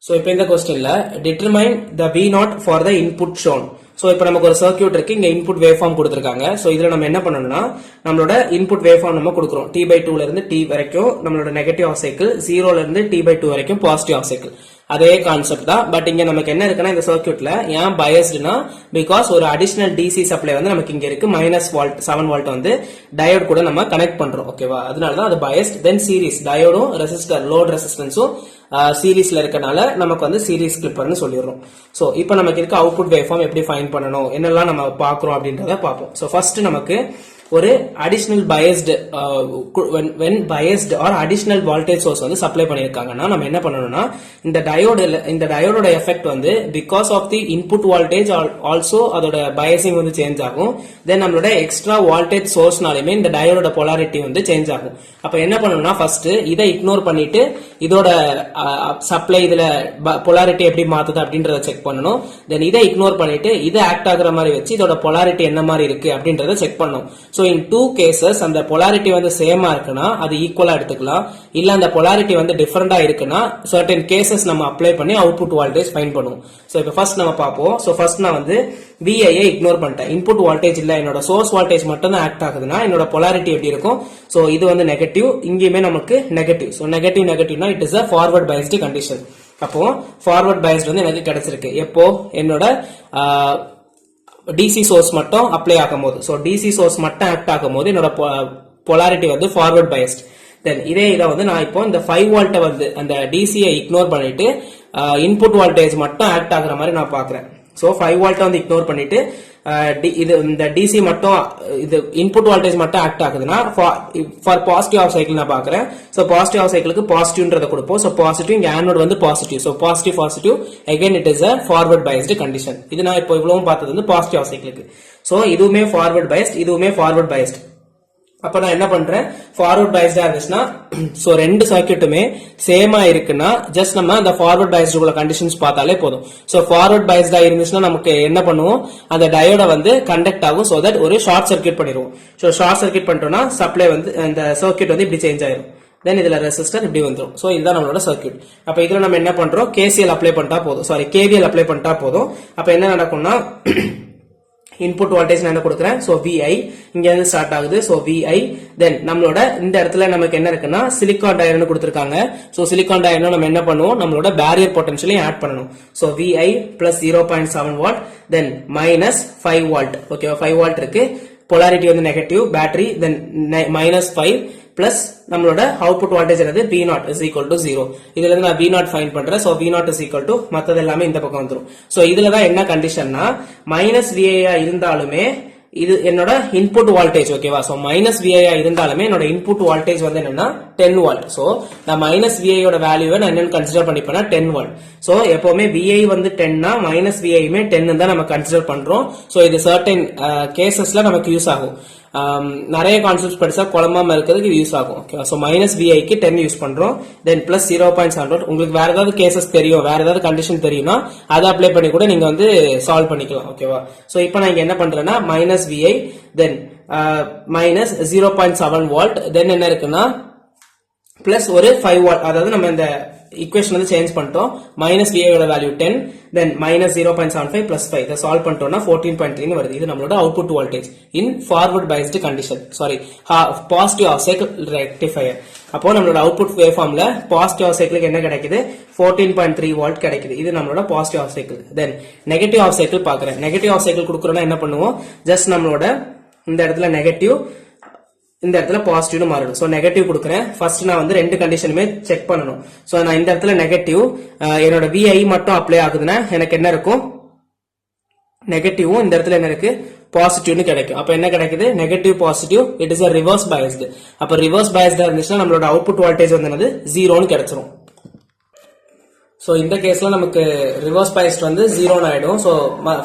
இப்போ இந்த கொஸ்டின்ல determine the V0 for the input shown. So இப்போ நமக்கு ஒரு சர்க்யூட் இருக்கு, இங்க இன்புட் வேவ் ஃபார்ம் கொடுத்திருக்காங்க. சோ இதுல நம்ம என்ன பண்ணணும்னா நம்மளோட இன்புட் வேவ் ஃபார்ம் நம்ம கொடுக்கிறோம். T/2 ல இருந்து T வரைக்கும் நம்மளோட நெகட்டிவ் ஆஃப் சைக்கிள், 0 ல இருந்து T/2 வரைக்கும் பாசிட்டிவ் ஆஃப் சைக்கிள். அதே கான்செப்ட் தான். பட் இங்க நமக்கு என்ன இருக்குன்னா இந்த சர்க்யூட்ல ஏன் பயஸ்டுனா, பிகாஸ் ஒரு அடிஷனல் டிசி சப்ளை வந்து நமக்கு இங்க இருக்கு, -7 வோல்ட் வந்து டயோட் கூட நம்ம கனெக்ட் பண்றோம். ஓகேவா? அதனால தான் அது பயஸ்ட். தென் சீரிஸ் டயோடும் ரெசிஸ்டர் லோட் ரெசிஸ்டன்ஸும் சீரிஸ்ல இருக்கனால நமக்கு வந்து சீரிஸ் கிளிப்பர்னு சொல்லிடுறோம். சோ இப்போ நமக்கு இருக்க அவுட்புட் வேவ் ஃபார்ம் எப்படி ஃபைண்ட் பண்ணணும், என்னெல்லாம் நம்ம பாக்குறோம் அப்படின்றத பார்ப்போம். சோ ஃபர்ஸ்ட் நமக்கு ஒரு additional biased when biased or additional voltage source வந்து சப்ளை பண்ணிருக்காங்கன்னா நம்ம என்ன பண்ணணும்னா இந்த டயோடோட எஃபெக்ட் வந்து because of the input voltage also அதோட பயசிங் வந்து சேஞ்ச் ஆகும். தென் நம்மளோட எக்ஸ்ட்ரா வோல்டேஜ் சோர்ஸ்னாலுமே இந்த டயோடோட பொலாரிட்டி வந்து சேஞ்ச் ஆகும். அப்ப என்ன பண்ணணும்னா ஃபர்ஸ்ட் இதை இக்னோர் பண்ணிட்டு இதோட சப்ளை இதுல பொலாரிட்டி எப்படி மாத்துது அப்படின்றத செக் பண்ணணும். தென் இதை இக்னோர் பண்ணிட்டு இதை ஆக்ட் ஆகுற மாதிரி வச்சு இதோட பொலாரிட்டி என்ன மாதிரி இருக்கு அப்படின்றத செக் பண்ணணும். So in two cases அந்த polarity வந்து சேமா இருக்குன்னா அது ஈக்குவலா எடுத்துக்கலாம். இல்ல அந்த polarity வந்து டிஃபரெண்டா இருக்குன்னா certain cases நம்ம அப்ளை பண்ணி அவுட்புட் வோல்டேஜ் ஃபைண்ட் பண்ணுவோம். சோ இப்போ ஃபர்ஸ்ட் நம்ம பாப்போம். சோ ஃபர்ஸ்ட் நான் வந்து VI ஐ இக்னோர் பண்ணிட்டேன். இன்புட் வோல்டேஜ் இல்ல, என்னோட சோர்ஸ் வோல்டேஜ் மட்டும் தான் ஆக்ட் ஆகுதுன்னா என்னோட polarity எப்படி இருக்கும்? சோ இது வந்து நெகட்டிவ், இங்கேயுமே நமக்கு நெகட்டிவ். சோ நெகட்டிவ்னா it is a forward biased condition. அப்போ forward biased வந்து எனக்கு கிடைச்சிருக்கு. எப்போ என்னோட DC சோர்ஸ் மட்டும் அப்ளை ஆகும்போது. சோ DC சோர்ஸ் மட்டும் ஆக்ட் ஆகும்போது என்னோட polarity வந்து forward biased. தென் இதை வந்து நான் இப்போ இந்த 5 வோல்ட் வந்து அந்த DC ஐ இக்னோர் பண்ணிட்டு இன்புட் வோல்டேஜ் மட்டும் ஆக்ட் ஆகுற மாதிரி நான் பாக்குறேன். சோ 5 வோல்ட் வந்து இக்னோர் பண்ணிட்டு இது இந்த DC மட்டும் இது இன்புட் வோல்டேஜ் மட்டும் ஆக்ட் ஆகுதுன்னா ஃபார் பாசிட்டிவ் ஆஃப் சைக்கிள் நான் பாக்குறேன். சோ பாசிட்டிவ் ஆஃப் சைக்கிளுக்கு பாசிட்டிவ்ன்றத கொடுப்போம். சோ பாசிட்டிவ் இங்க ஆனோட் வந்து positive. So positive again it is a forward biased condition. இது நான் இப்போ இவ்வளவும் பார்த்தது வந்து பாசிட்டிவ் ஆஃப் சைக்கிளுக்கு. சோ இதுவுமே forward biased, இதுவுமே forward biased. அப்ப நான் என்ன பண்றேன், ஃபார்வர்ட் பயஸ்டா இருந்துச்சுன்னா சோ ரெண்டு சர்க்யூட்டுமே சேமா இருக்குன்னா ஜஸ்ட் நம்ம அந்த ஃபார்வர்ட் பயஸ்ட் உள்ள கண்டிஷன்ஸ் பார்த்தாலே போதும். சோ ஃபார்வர்ட் பயஸ்டா இருந்துச்சுன்னா நமக்கு என்ன பண்ணுவோம், அந்த டயோட வந்து கண்டக்ட் ஆகும். சோ தட் ஒரு ஷார்ட் சர்க்யூட் பண்ணிடுவோம். சோ ஷார்ட் சர்க்யூட் பண்ணிட்டோம்னா சப்ளை வந்து அந்த சர்க்யூட் வந்து இப்படி சேஞ்ச் ஆயிரும். தென் இதுல ரெசிஸ்டர் இப்படி வந்துடும். சோ இதுதான் நம்மளோட சர்க்யூட். அப்ப இதுல நம்ம என்ன பண்றோம், KCL அப்ளை பண்ணிட்டா போதும், KVL அப்ளை பண்ணிட்டா போதும். அப்ப என்ன நடக்கும்னா இன்புட் வோல்டேஜ் நான் என்ன கொடுக்குறேன், சோ VI இங்க இருந்து ஸ்டார்ட் ஆகுது. சோ VI தென் நம்மளோட இந்த இடத்துல நமக்கு என்ன இருக்குன்னா சிலிகான் டயர்னு கொடுத்திருக்காங்க. சோ சிலிகான் டயர் நம்ம என்ன பண்ணுவோம், நம்மளோட பேரியர் பொட்டன்ஷியலையும் ஆட் பண்ணணும். So VI plus 0.7 what then minus 5 what. ஓகேவா, 5 வாட் இருக்கு. polarity வந்து நெகட்டிவ், பேட்டரி தென் -5 பிளஸ் நம்மளோட அவுட்புட் வோல்டேஜ் என்னது V0 is equal to 0. இதுல இருந்து நான் V0 ஃபைண்ட் பண்றேன். So V0 is equal to மத்தது எல்லாமே இந்த பக்கம் வந்துரும். சோ இதுல தான் என்ன கண்டிஷன்னா -VI இருந்தாலுமே இது என்னோட இன்புட் வோல்டேஜ். ஓகேவா, சோ -VI இருந்தாலுமே என்னோட இன்புட் வோல்டேஜ் வந்து என்னன்னா 10 வோல்ட். சோ நான் -VI யோட வேல்யூவை நான் என்னன்னு கன்சிடர் பண்ணிப்பேன்னா 10 வோல்ட். சோ எப்பவுமே VI வந்து 10 னா -VI மே 10 தான் நம்ம கன்சிடர் பண்றோம். சோ இது சர்டன் கேசஸ்ல நமக்கு யூஸ் ஆகும். நிறைய கான்செப்ட்ஸ் படிச்சா குழம்பாம இருக்கிறதுக்கு இது யூஸ் ஆகும். ஓகே, சோ -VI க்கு 10 யூஸ் பண்றோம். தென் பிளஸ் 0.7. உங்களுக்கு வேற ஏதாவது கேசஸ் தெரியும், வேற ஏதாவது கண்டிஷன் தெரியும்னா அதை அப்ளை பண்ணி கூட நீங்க வந்து சால்வ் பண்ணிக்கலாம். ஓகேவா, சோ இப்போ நான் இங்க என்ன பண்றேன்னா -VI தென் மைனஸ் 0.7 வாட் தென் என்ன இருக்குன்னா பிளஸ் ஒரு 5 வாட். அதாவது நம்ம இந்த ஈக்குவேஷன் வந்து சேஞ்ச் பண்ணிட்டோம். -VI யோட வேல்யூ 10 தென் -0.75 பிளஸ் 5 இதை சால்வ் பண்ணிட்டோம்னா 14.3 வருது. இது நம்மளோட output voltage in forward biased condition, positive half cycle rectifier. அப்போ நம்மளோட அவுட்புட் வேவ் ஃபார்ம்ல பாசிட்டிவ் ஆஃப் சைக்கிளுக்கு என்ன கிடைக்குது, 14.3 வாட் கிடைக்குது. இது நம்மளோட positive half cycle. Then negative half cycle பாக்குறேன். நெகட்டிவ் ஆஃப் சைக்கிள் கொடுக்குறோம்னா என்ன பண்ணுவோம், ஜஸ்ட் நம்மளோட இந்த இடத்துல நெகட்டிவ், இந்த இடத்துல பாசிட்டிவ்னு மாறிடும். சோ நெகட்டிவ் கொடுக்குறேன். ஃபர்ஸ்ட் நான் வந்து ரெண்டு கண்டிஷனுமே செக் பண்ணணும். சோ நான் இந்த இடத்துல நெகட்டிவ், என்னோட VI மட்டும் அப்ளை ஆகுதுன்னா எனக்கு என்ன இருக்கும், நெகட்டிவும் இந்த இடத்துல என்ன இருக்கு பாசிட்டிவ்னு கிடைக்கும். அப்ப என்ன கிடைக்குது negative positive it is a reverse biased. அப்ப ரிவர்ஸ் biased இருந்துச்சுன்னா நம்மளோட அவுட்புட் வோல்டேஜ் வந்து என்னது 0ன்னு கிடைச்சிரும். சோ இந்த கேஸ்ல நமக்கு ரிவர்ஸ் biased வந்து 0ன்னு ஆயிடும். சோ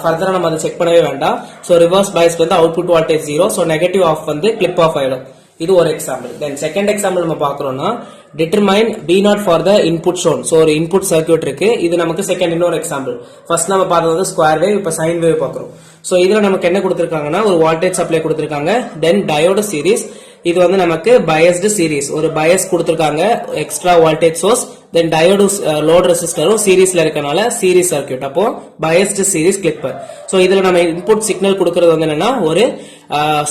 ஃபர்தரா நம்ம அதை செக் பண்ணவே வேண்டாம். சோ ரிவர்ஸ் biased வந்து output voltage 0. So negative half வந்து கிளிப் ஆஃப் ஆயிடும். இது ஒரு எக்ஸாம்பிள். தென் செகண்ட் எக்ஸாம்பிள் நம்ம பாக்குறோம்னா determine B0 for the input shown. So ஒரு இன்புட் சர்க்யூட் இருக்கு. இது நமக்கு செகண்ட் இன்னொரு எக்ஸாம்பிள். ஃபர்ஸ்ட் நம்ம பார்த்தது வந்து ஸ்கொயர் வேவ், இப்ப சைன் வேவ் பாக்குறோம். சோ இதுல நமக்கு என்ன கொடுத்திருக்காங்கன்னா ஒரு வோல்டேஜ் சப்ளை கொடுத்திருக்காங்க. தென் டயோடு சீரிஸ், இது வந்து நமக்கு பயஸ்டு சீரிஸ், ஒரு பயஸ் கொடுத்திருக்காங்க, எக்ஸ்ட்ரா வோல்டேஜ் சோர்ஸ், தென் டயோடு லோட் ரெசிஸ்டரும் சீரிஸ்ல இருக்கனால சீரிஸ் சர்க்யூட். அப்போ பயஸ்டு சீரிஸ் கிளிப்பர். சோ இதுல நம்ம இன்புட் சிக்னல் கொடுக்கறது வந்து என்னன்னா ஒரு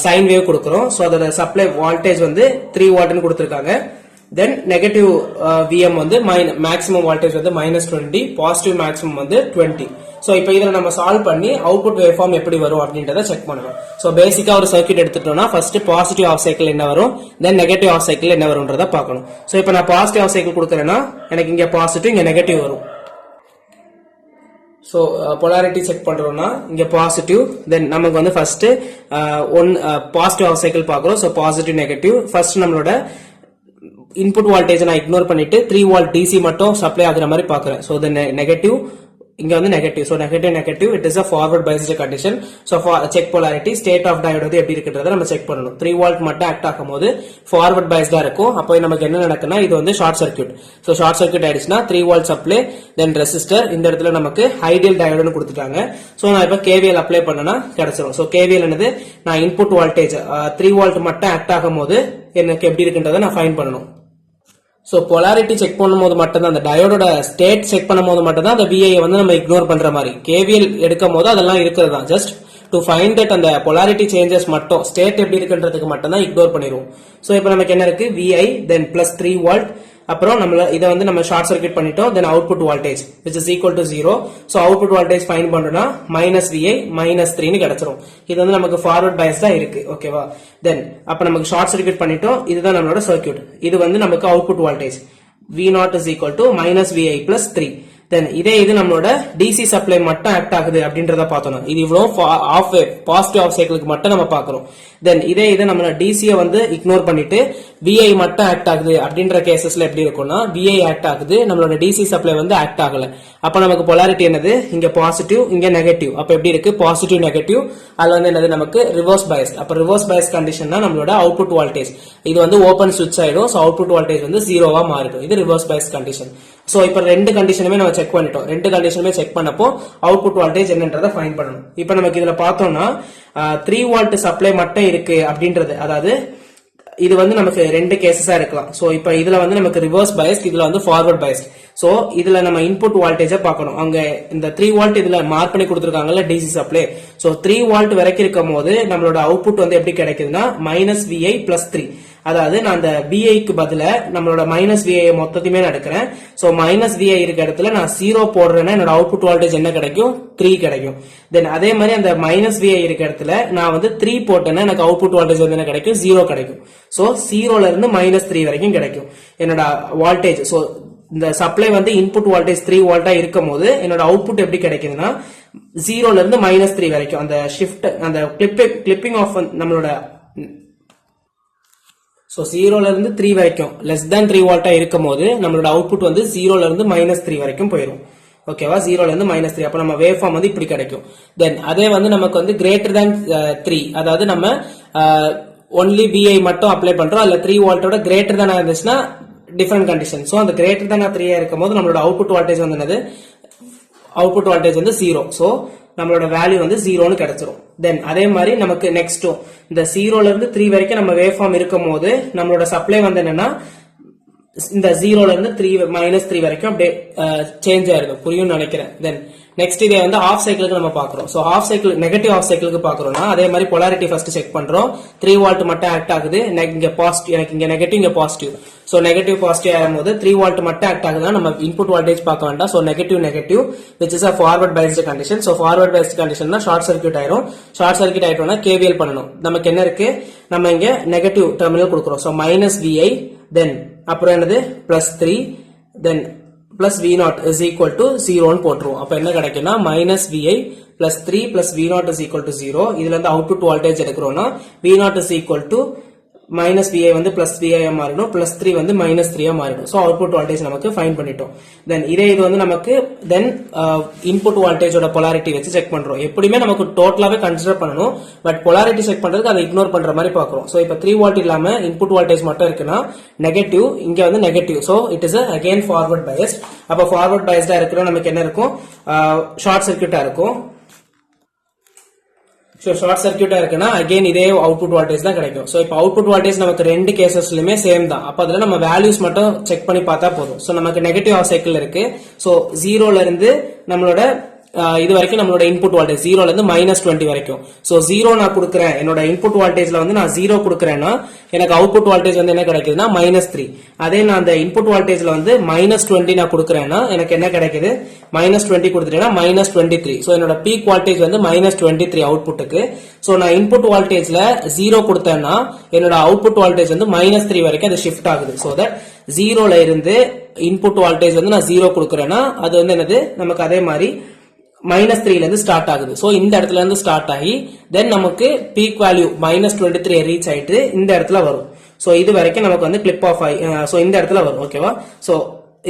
சைன் வேவ் கொடுக்கிறோம். சோ அதோட சப்ளை வோல்டேஜ் வந்து 3 வாட்னு கொடுத்திருக்காங்க. தென் நெகட்டிவ் விஎம் வந்து மேக்ஸிமம் வோல்டேஜ் வந்து -20, பாசிட்டிவ் மேக்ஸிமம் வந்து 20. சோ இப்போ இதுல நம்ம சால்வ் பண்ணி அவுட்புட் வேவ் ஃபார்ம் எப்படி வரும் அப்படின்றத செக் பண்ணுவோம். சோ பேசிக்கா ஒரு சர்க்யூட் எடுத்துட்டோம்னா ஃபர்ஸ்ட் பாசிட்டிவ் ஆஃப் சைக்கிள் என்ன வரும், தென் நெகட்டிவ் ஆஃப் சைக்கிள் என்ன வரும்ன்றத பார்க்கணும். சோ இப்போ நான் பாசிட்டிவ் ஆஃப் சைக்கிள் கொடுக்கறேன்னா எனக்கு இங்க பாசிட்டிவ் இங்க நெகட்டிவ் வரும். சோ polarity செக் பண்றோம்னா இங்க பாசிட்டிவ், தென் நமக்கு வந்து ஃபர்ஸ்ட் பாசிட்டிவ் ஆஃப் சைக்கிள் பார்க்கறோம். So positive negative. ஃபர்ஸ்ட் நம்மளோட இன்புட் வோல்டேஜ் நான் இக்னோர் பண்ணிட்டு 3 வோல்ட் டிசி மட்டும் சப்ளை ஆகுற மாதிரி பாக்குறேன். சோ the நெகட்டிவ் இங்க வந்து negative. So negative it is a forward biased condition. So check polarity state of diode வந்து எப்படி இருக்குன்றத நம்ம செக் பண்ணணும். 3 வோல்ட் மட்டும் ஆக்ட் ஆகும்போது ஃபார்வர்ட் biased இருக்கும். அப்போ நமக்கு என்ன நடக்குன்னா இது வந்து short circuit. So short circuit ஆயிடுச்சுன்னா 3 வோல்ட் சப்ளை, தென் ரெசிஸ்டர், இந்த இடத்துல நமக்கு ஐடியல் டயோட்னு கொடுத்துட்டாங்க. சோ நான் இப்ப KVL அப்ளை பண்ணனா கிடைச்சிரும். சோ KVL என்னது, நான் இன்புட் வோல்டேஜ் 3 வோல்ட் மட்டும் ஆக்ட் ஆகும்போது எனக்கு எப்படி இருக்குன்றத நான் ஃபைண்ட் பண்ணணும். சோ polarity செக் பண்ணும்போது மட்டும்தான், அந்த டயோடோட ஸ்டேட் செக் பண்ணும்போது மட்டும்தான் அந்த VI வந்து நம்ம இக்னோர் பண்ற மாதிரி. KVL எடுக்கும் போது அதெல்லாம் இருக்கிறது தான், ஜஸ்ட் டு ஃபைண்ட் தட் அந்த polarity சேஞ்சஸ் மட்டும் ஸ்டேட் எப்படி இருக்குன்றதுக்கு மட்டும் தான் இக்னோர் பண்ணிடுவோம். சோ இப்போ நமக்கு என்ன இருக்கு, VI தென் +3 வோல்ட், அப்புறம் நம்மள இதை வந்து நம்ம ஷார்ட் சர்க்யூட் பண்ணிட்டோம். தென் output voltage which is equal to 0. So output voltage find பண்ணனும்னா -VI -3 னு கிடைச்சிரும். இது வந்து நமக்கு ஃபார்வர்ட் பயஸ்டா இருக்கு. ஓகேவா? தென் அப்ப நமக்கு ஷார்ட் சர்க்யூட் பண்ணிட்டோம். இதுதான் நம்மளோட சர்க்யூட். இது வந்து நமக்கு output voltage V0 is equal to -VI +3. தென் இது நம்மளோட டிசி சப்ளை மட்டும் ஆக்ட் ஆகுது அப்படின்றத பார்த்தோம். இது இவ்வளவு ஆஃப் வேவ் பாசிட்டிவ் ஆஃப் சைக்கிளுக்கு மட்டும் நம்ம பார்க்கிறோம். தென் இது நம்ம டிசியை வந்து இக்னோர் பண்ணிட்டு VI மட்டும் ஆக்ட் ஆகுது அப்படின்ற கேசஸ்ல எப்படி இருக்கும்னா VI ஆக்ட் ஆகுது, நம்மளோட டிசி சப்ளை வந்து ஆக்ட் ஆகல. அப்ப நமக்கு polarity என்னது, இங்க பாசிட்டிவ் இங்க நெகட்டிவ். அப்ப எப்படி இருக்கு, பாசிட்டிவ் நெகட்டிவ். அதுல வந்து என்னது நமக்கு ரிவர்ஸ் பயஸ். அப்ப ரிவர்ஸ் பயஸ் கண்டிஷன்னா நம்மளோட அவுட்புட் வோல்டேஜ் இது வந்து ஓபன் சுவிட்ச் ஆயிடும். சோ அவுட்புட் வோல்டேஜ் வந்து 0வா மாறிடும். இது ரிவர்ஸ் பயஸ் கண்டிஷன். சோ இப்ப ரெண்டு கண்டிஷனுமே நம்ம செக் பண்ணிட்டோம். ரெண்டு கண்டிஷனுமே செக் பண்ணப்போ அவுட்புட் வோல்டேஜ் என்னன்றதை ஃபைண்ட் பண்ணணும். இப்ப நமக்கு இதுல பார்த்தோம்னா 3 வோல்ட் சப்ளை மட்டும் இருக்கு அப்படின்றது, அதாவது இது வந்து நமக்கு ரெண்டு கேசஸா இருக்கலாம். சோ இப்ப இதுல வந்து நமக்கு ரிவர்ஸ் பயஸ்ட், இதுல வந்து ஃபார்வர்ட் பயஸ்ட். சோ இதுல நம்ம இன்புட் வோல்டேஜ பார்க்கணும். அங்க இந்த 3 வோல்ட் இதுல மார்க் பண்ணி கொடுத்திருக்காங்கல்ல டிசி சப்ளை. சோ 3 வோல்ட் வரைக்கும் இருக்கும் போது நம்மளோட அவுட்புட் வந்து எப்படி கிடைக்குதுன்னா -VI +3. அதாவது நான் அந்த VIக்கு பதில நம்மளோட -VI மொத்தத்தையுமே நான் எடுக்கிறேன். சோ -VI இருக்க இடத்துல நான் 0 போடுறேன்னா என்னோட அவுட்புட் வோல்டேஜ் என்ன கிடைக்கும், 3 கிடைக்கும். தென் அதே மாதிரி அந்த -VI இருக்க இடத்துல நான் வந்து 3 போட்டேன்னா எனக்கு அவுட்புட் வோல்டேஜ் வந்து என்ன கிடைக்கும், 0 கிடைக்கும். சோ 0ல இருந்து -3 வரைக்கும் கிடைக்கும் என்னோட வோல்டேஜ். சோ இந்த சப்ளை வந்து இன்புட் வோல்டேஜ் 3 வோல்ட்டா இருக்கும் போது என்னோட அவுட்புட் எப்படி கிடைக்குதுன்னா 0ல இருந்து -3 வரைக்கும் அந்த ஷிஃப்ட் அந்த கிளிப்பிங் ஆஃப் நம்மளோட சோ 0ல இருந்து 3 வரைக்கும் லெஸ் than 3 வோல்ட்டா இருக்கும் போது நம்மளோட அவுட்புட் வந்து 0ல இருந்து -3 வரைக்கும் போயிடும். ஓகேவா? 0ல இருந்து -3. அப்ப நம்ம வேவ் ஃபார்ம் வந்து இப்படி கிடைக்கும். தென் அதே வந்து நமக்கு வந்து கிரேட்டர் than 3, அதாவது நம்ம ஒன்லி VI மட்டும் அப்ளை பண்றோம். அதுல 3 வோல்ட்டோட கிரேட்டர் than இருந்துச்சுன்னா டிஃபரெண்ட் கண்டிஷன். சோ அந்த கிரேட்டர் than 3 இருக்கும் போது நம்மளோட அவுட்புட் வோல்டேஜ் வந்து என்னது, அவுட்புட் வோல்டேஜ் வந்து 0. சோ நம்மளோட வேல்யூ வந்து 0னு கிடைச்சிரும். தென் அதே மாதிரி நமக்கு நெக்ஸ்டும் இந்த 0ல இருந்து 3 வரைக்கும் நம்ம வேவ் ஃபார்ம் இருக்கும் போது நம்மளோட சப்ளை வந்து என்னன்னா இந்த 0ல இருந்து -3 வரைக்கும் அப்படியே சேஞ்ச் ஆயிருக்கும். புரியும்னு நினைக்கிறேன். தென் நெக்ஸ்ட் இதே வந்து ஆஃப் சைக்கிளுக்கு நம்ம பாக்குறோம். So half cycle negative half சைக்கிளுக்கு பாக்குறோம்னா அதே மாதிரி polarity ஃபர்ஸ்ட் செக் பண்றோம். 3 வோல்ட் மட்டும் ஆக்ட் ஆகுது, இங்க பாசிட்டிவ், எனக்கு இங்க நெகட்டிவ் இங்க பாசிட்டிவ். சோ நெகட்டிவ் பாசிட்டிவ் ஆகும்போது 3 வோல்ட் மட்டும் ஆக்ட் ஆகுதுன்னா நம்ம இன்புட் வோல்டேஜ் பார்க்க வேண்டாம். So negative which is a forward biased condition. So forward biased condition தான் ஷார்ட் சர்க்யூட் ஆயிரும். ஷார்ட் சர்க்யூட் ஆயிட்டோம்னா KVL பண்ணணும். நமக்கு என்ன இருக்கு, நம்ம இங்க நெகட்டிவ் டெர்மினல் கொடுக்கிறோம். சோ -VI தென் அப்புறம் என்னது +3 தென் plus V0 is equal to 0 போட்டுருவோம். அப்ப என்ன கிடைக்கும்னா minus Vi plus 3 plus V0 is equal to 0. இதுல இருந்து output voltage எடுக்கிறோம்னா V0 is equal to minus Vi வந்து plus Vi மாறிடும், plus 3 வந்து minus 3 மாறிடும். So output voltage நமக்கு find பண்ணிட்டோம். Then இது வந்து நமக்கு then input voltage ஓட polarity வச்சு செக் பண்றோம். எப்படியுமே நமக்கு டோட்டலாவே கன்சிடர் பண்ணணும், பட் polarity செக் பண்றதுக்கு அதை இக்னோர் பண்ற மாதிரி பார்க்கிறோம். So இப்ப 3 volt இல்லாம input voltage மட்டும் இருக்குன்னா நெகட்டிவ், இங்க வந்து negative. So it is again forward biased. அப்ப forward biased இருக்கிற நமக்கு என்ன இருக்கும், ஷார்ட் சர்க்யூட்டா இருக்கும். So short circuit இருக்குன்னா again இதே output voltage தான் கிடைக்கும். So இப்போ output voltage நமக்கு ரெண்டு கேசஸ்லயுமே சேம் தான். அப்ப அதுல நம்ம வேல்யூஸ் மட்டும் செக் பண்ணி பார்த்தா போதும். So நமக்கு நெகட்டிவ் ஆஃப் சைக்கிள் இருக்கு. So 0ல இருந்து நம்மளோட இது வரைக்கும் நம்மளோட இன்புட் வோல்டேஜ் 0ல இருந்து -20 வரைக்கும். சோ 0 நான் கொடுக்கிறேன், என்னோட இன்புட் வோல்டேஜ்ல வந்து நான் 0 கொடுக்கறேன்னா எனக்கு அவுட்புட் வோல்டேஜ் வந்து என்ன கிடைக்குதுன்னா -3. அதே நான் அந்த இன்புட் வோல்டேஜ்ல வந்து -20 நான் கொடுக்கறேன்னா எனக்கு என்ன கிடைக்குது, -20 கொடுத்துட்டேன்னா -23. சோ என்னோட பீக் வோல்டேஜ் வந்து -23 அவுட்புட்டுக்கு. சோ நான் இன்புட் வோல்டேஜ்ல 0 கொடுத்தேன்னா என்னோட அவுட்புட் வோல்டேஜ் வந்து -3 வரைக்கும் அது ஷிஃப்ட் ஆகுது. சோ தட் 0ல இருந்து இன்புட் வோல்டேஜ் வந்து நான் 0 கொடுக்கறேன்னா அது வந்து என்னது, நமக்கு அதே மாதிரி -3ல இருந்து ஸ்டார்ட் ஆகுது. சோ இந்த இடத்துல இருந்து ஸ்டார்ட் ஆகி தென் நமக்கு பீக் வேல்யூ -23 ரீச் ஆயிட்டு இந்த இடத்துல வரும். சோ இது வரைக்கும் நமக்கு வந்து கிளிப் ஆஃப் ஆகி சோ இந்த இடத்துல வரும். ஓகேவா? சோ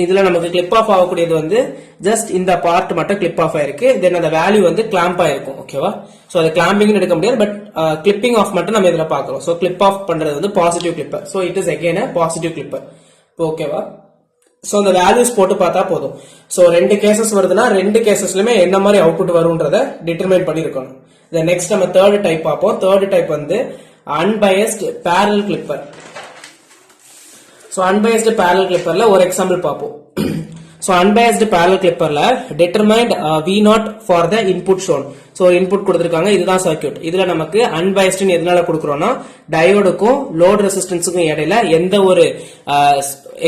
இதுல நமக்கு கிளிப் ஆஃப் ஆகக்கூடியது வந்து ஜஸ்ட் இந்த பார்ட் மட்டும் கிளிப் ஆஃப் ஆயிருக்கு. தென் அந்த வேல்யூ வந்து கிளாம்ப் ஆயிருக்கும். ஓகேவா? சோ அது கிளாம்பிங் எடுக்க முடியாது, பட் கிளிப்பிங் ஆஃப் மட்டும் நம்ம இதுல பாக்குறோம். சோ கிளிப் ஆஃப் பண்றது வந்து positive clipper. So it is again a positive clipper. ஓகேவா? சோ அந்த வேல்யூஸ் போட்டு பார்த்தா போதும். சோ ரெண்டு கேசஸ் வருதுன்னா ரெண்டு கேசஸ்லயுமே என்ன மாதிரி அவுட்புட் வரும்ன்றத டிட்டர்மைன் பண்ணிருக்கணும். தென் நெக்ஸ்ட் நம்ம தேர்ட் டைப் பார்ப்போம். தேர்ட் டைப் வந்து unbiased parallel clipper. So unbiased parallel கிளிப்பர்ல ஒரு எக்ஸாம்பிள் பார்ப்போம். So unbiased parallel clipperல determined V0 for the input shown. So input கொடுத்திருக்காங்க, இதுதான் சர்க்யூட். இதுல நமக்கு unbiased எதனால கொடுக்கறோம்னா டயோடுக்கும் லோட் ரெசிஸ்டன்ஸுக்கும் இடையில எந்த ஒரு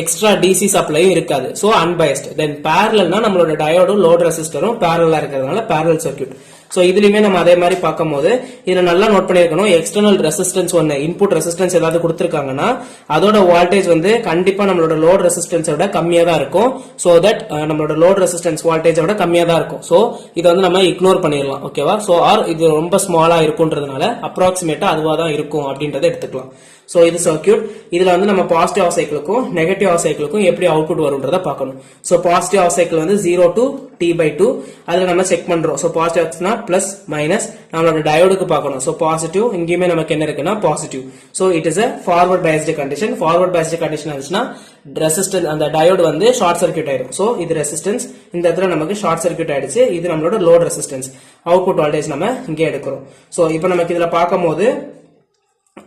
எக்ஸ்ட்ரா டிசி சப்ளையும் இருக்காது. So unbiased. Then parallelனா நம்மளோட டயோடும் லோட் ரெசிஸ்டரும் parallel இருக்கிறதுனால parallel circuit. சோ இதுலயுமே நம்ம அதே மாதிரி பார்க்கும்போது இதுல நல்லா நோட் பண்ணிருக்கணும், எக்ஸ்டர்னல் ரெசிஸ்டன்ஸ் ஒன்னு இன்புட் ரெசிஸ்டன்ஸ் ஏதாவது கொடுத்திருக்காங்கன்னா அதோட வோல்டேஜ் வந்து கண்டிப்பா நம்மளோட லோட் ரெசிஸ்டன்ஸை விட கம்மியா தான் இருக்கும். சோ தட் நம்மளோட லோட் ரெசிஸ்டன்ஸ் வோல்டேஜை விட கம்மியா தான் இருக்கும். சோ இதை வந்து நம்ம இக்னோர் பண்ணிடலாம். ஓகேவா? சோ ஆர் இது ரொம்ப ஸ்மாலா இருக்கும்ன்றதுனால அப்ராக்சிமேட்டா அதுவா தான் இருக்கும் அப்படின்றத எடுத்துக்கலாம். சோ இது சர்க்யூட். இதுல வந்து நம்ம பாசிட்டிவ் ஆஃப் சைக்கிளுக்கும் நெகட்டிவ் ஆஃப் சைக்கிளுக்கும் எப்படி அவுட்புட் வரும்ன்றத பார்க்கணும். சோ பாசிட்டிவ் ஆஃப் சைக்கிள் வந்து 0 to t/2 அதுல நம்ம செக் பண்றோம். சோ பாசிட்டிவ் ஆஃப்னா பிளஸ் மைனஸ் நம்மளோட டயோடுக்கு பார்க்கணும். சோ பாசிட்டிவ் இங்கேயுமே நமக்கு என்ன இருக்குன்னா positive. So it is a forward biased condition. forward biased condition ஆச்சுன்னா ரெசிஸ்டன்ஸ் அந்த டயோடு வந்து ஷார்ட் சர்க்யூட் ஆயிடும். சோ இது ரெசிஸ்டன்ஸ், இந்த இடத்துல நமக்கு ஷார்ட் சர்க்யூட் ஆயிடுச்சு. இது நம்மளோட லோட் ரெசிஸ்டன்ஸ். அவுட்புட் வோல்டேஜ் நம்ம இங்க எடுக்கிறோம். சோ இப்போ நமக்கு இதுல பார்க்கும்போது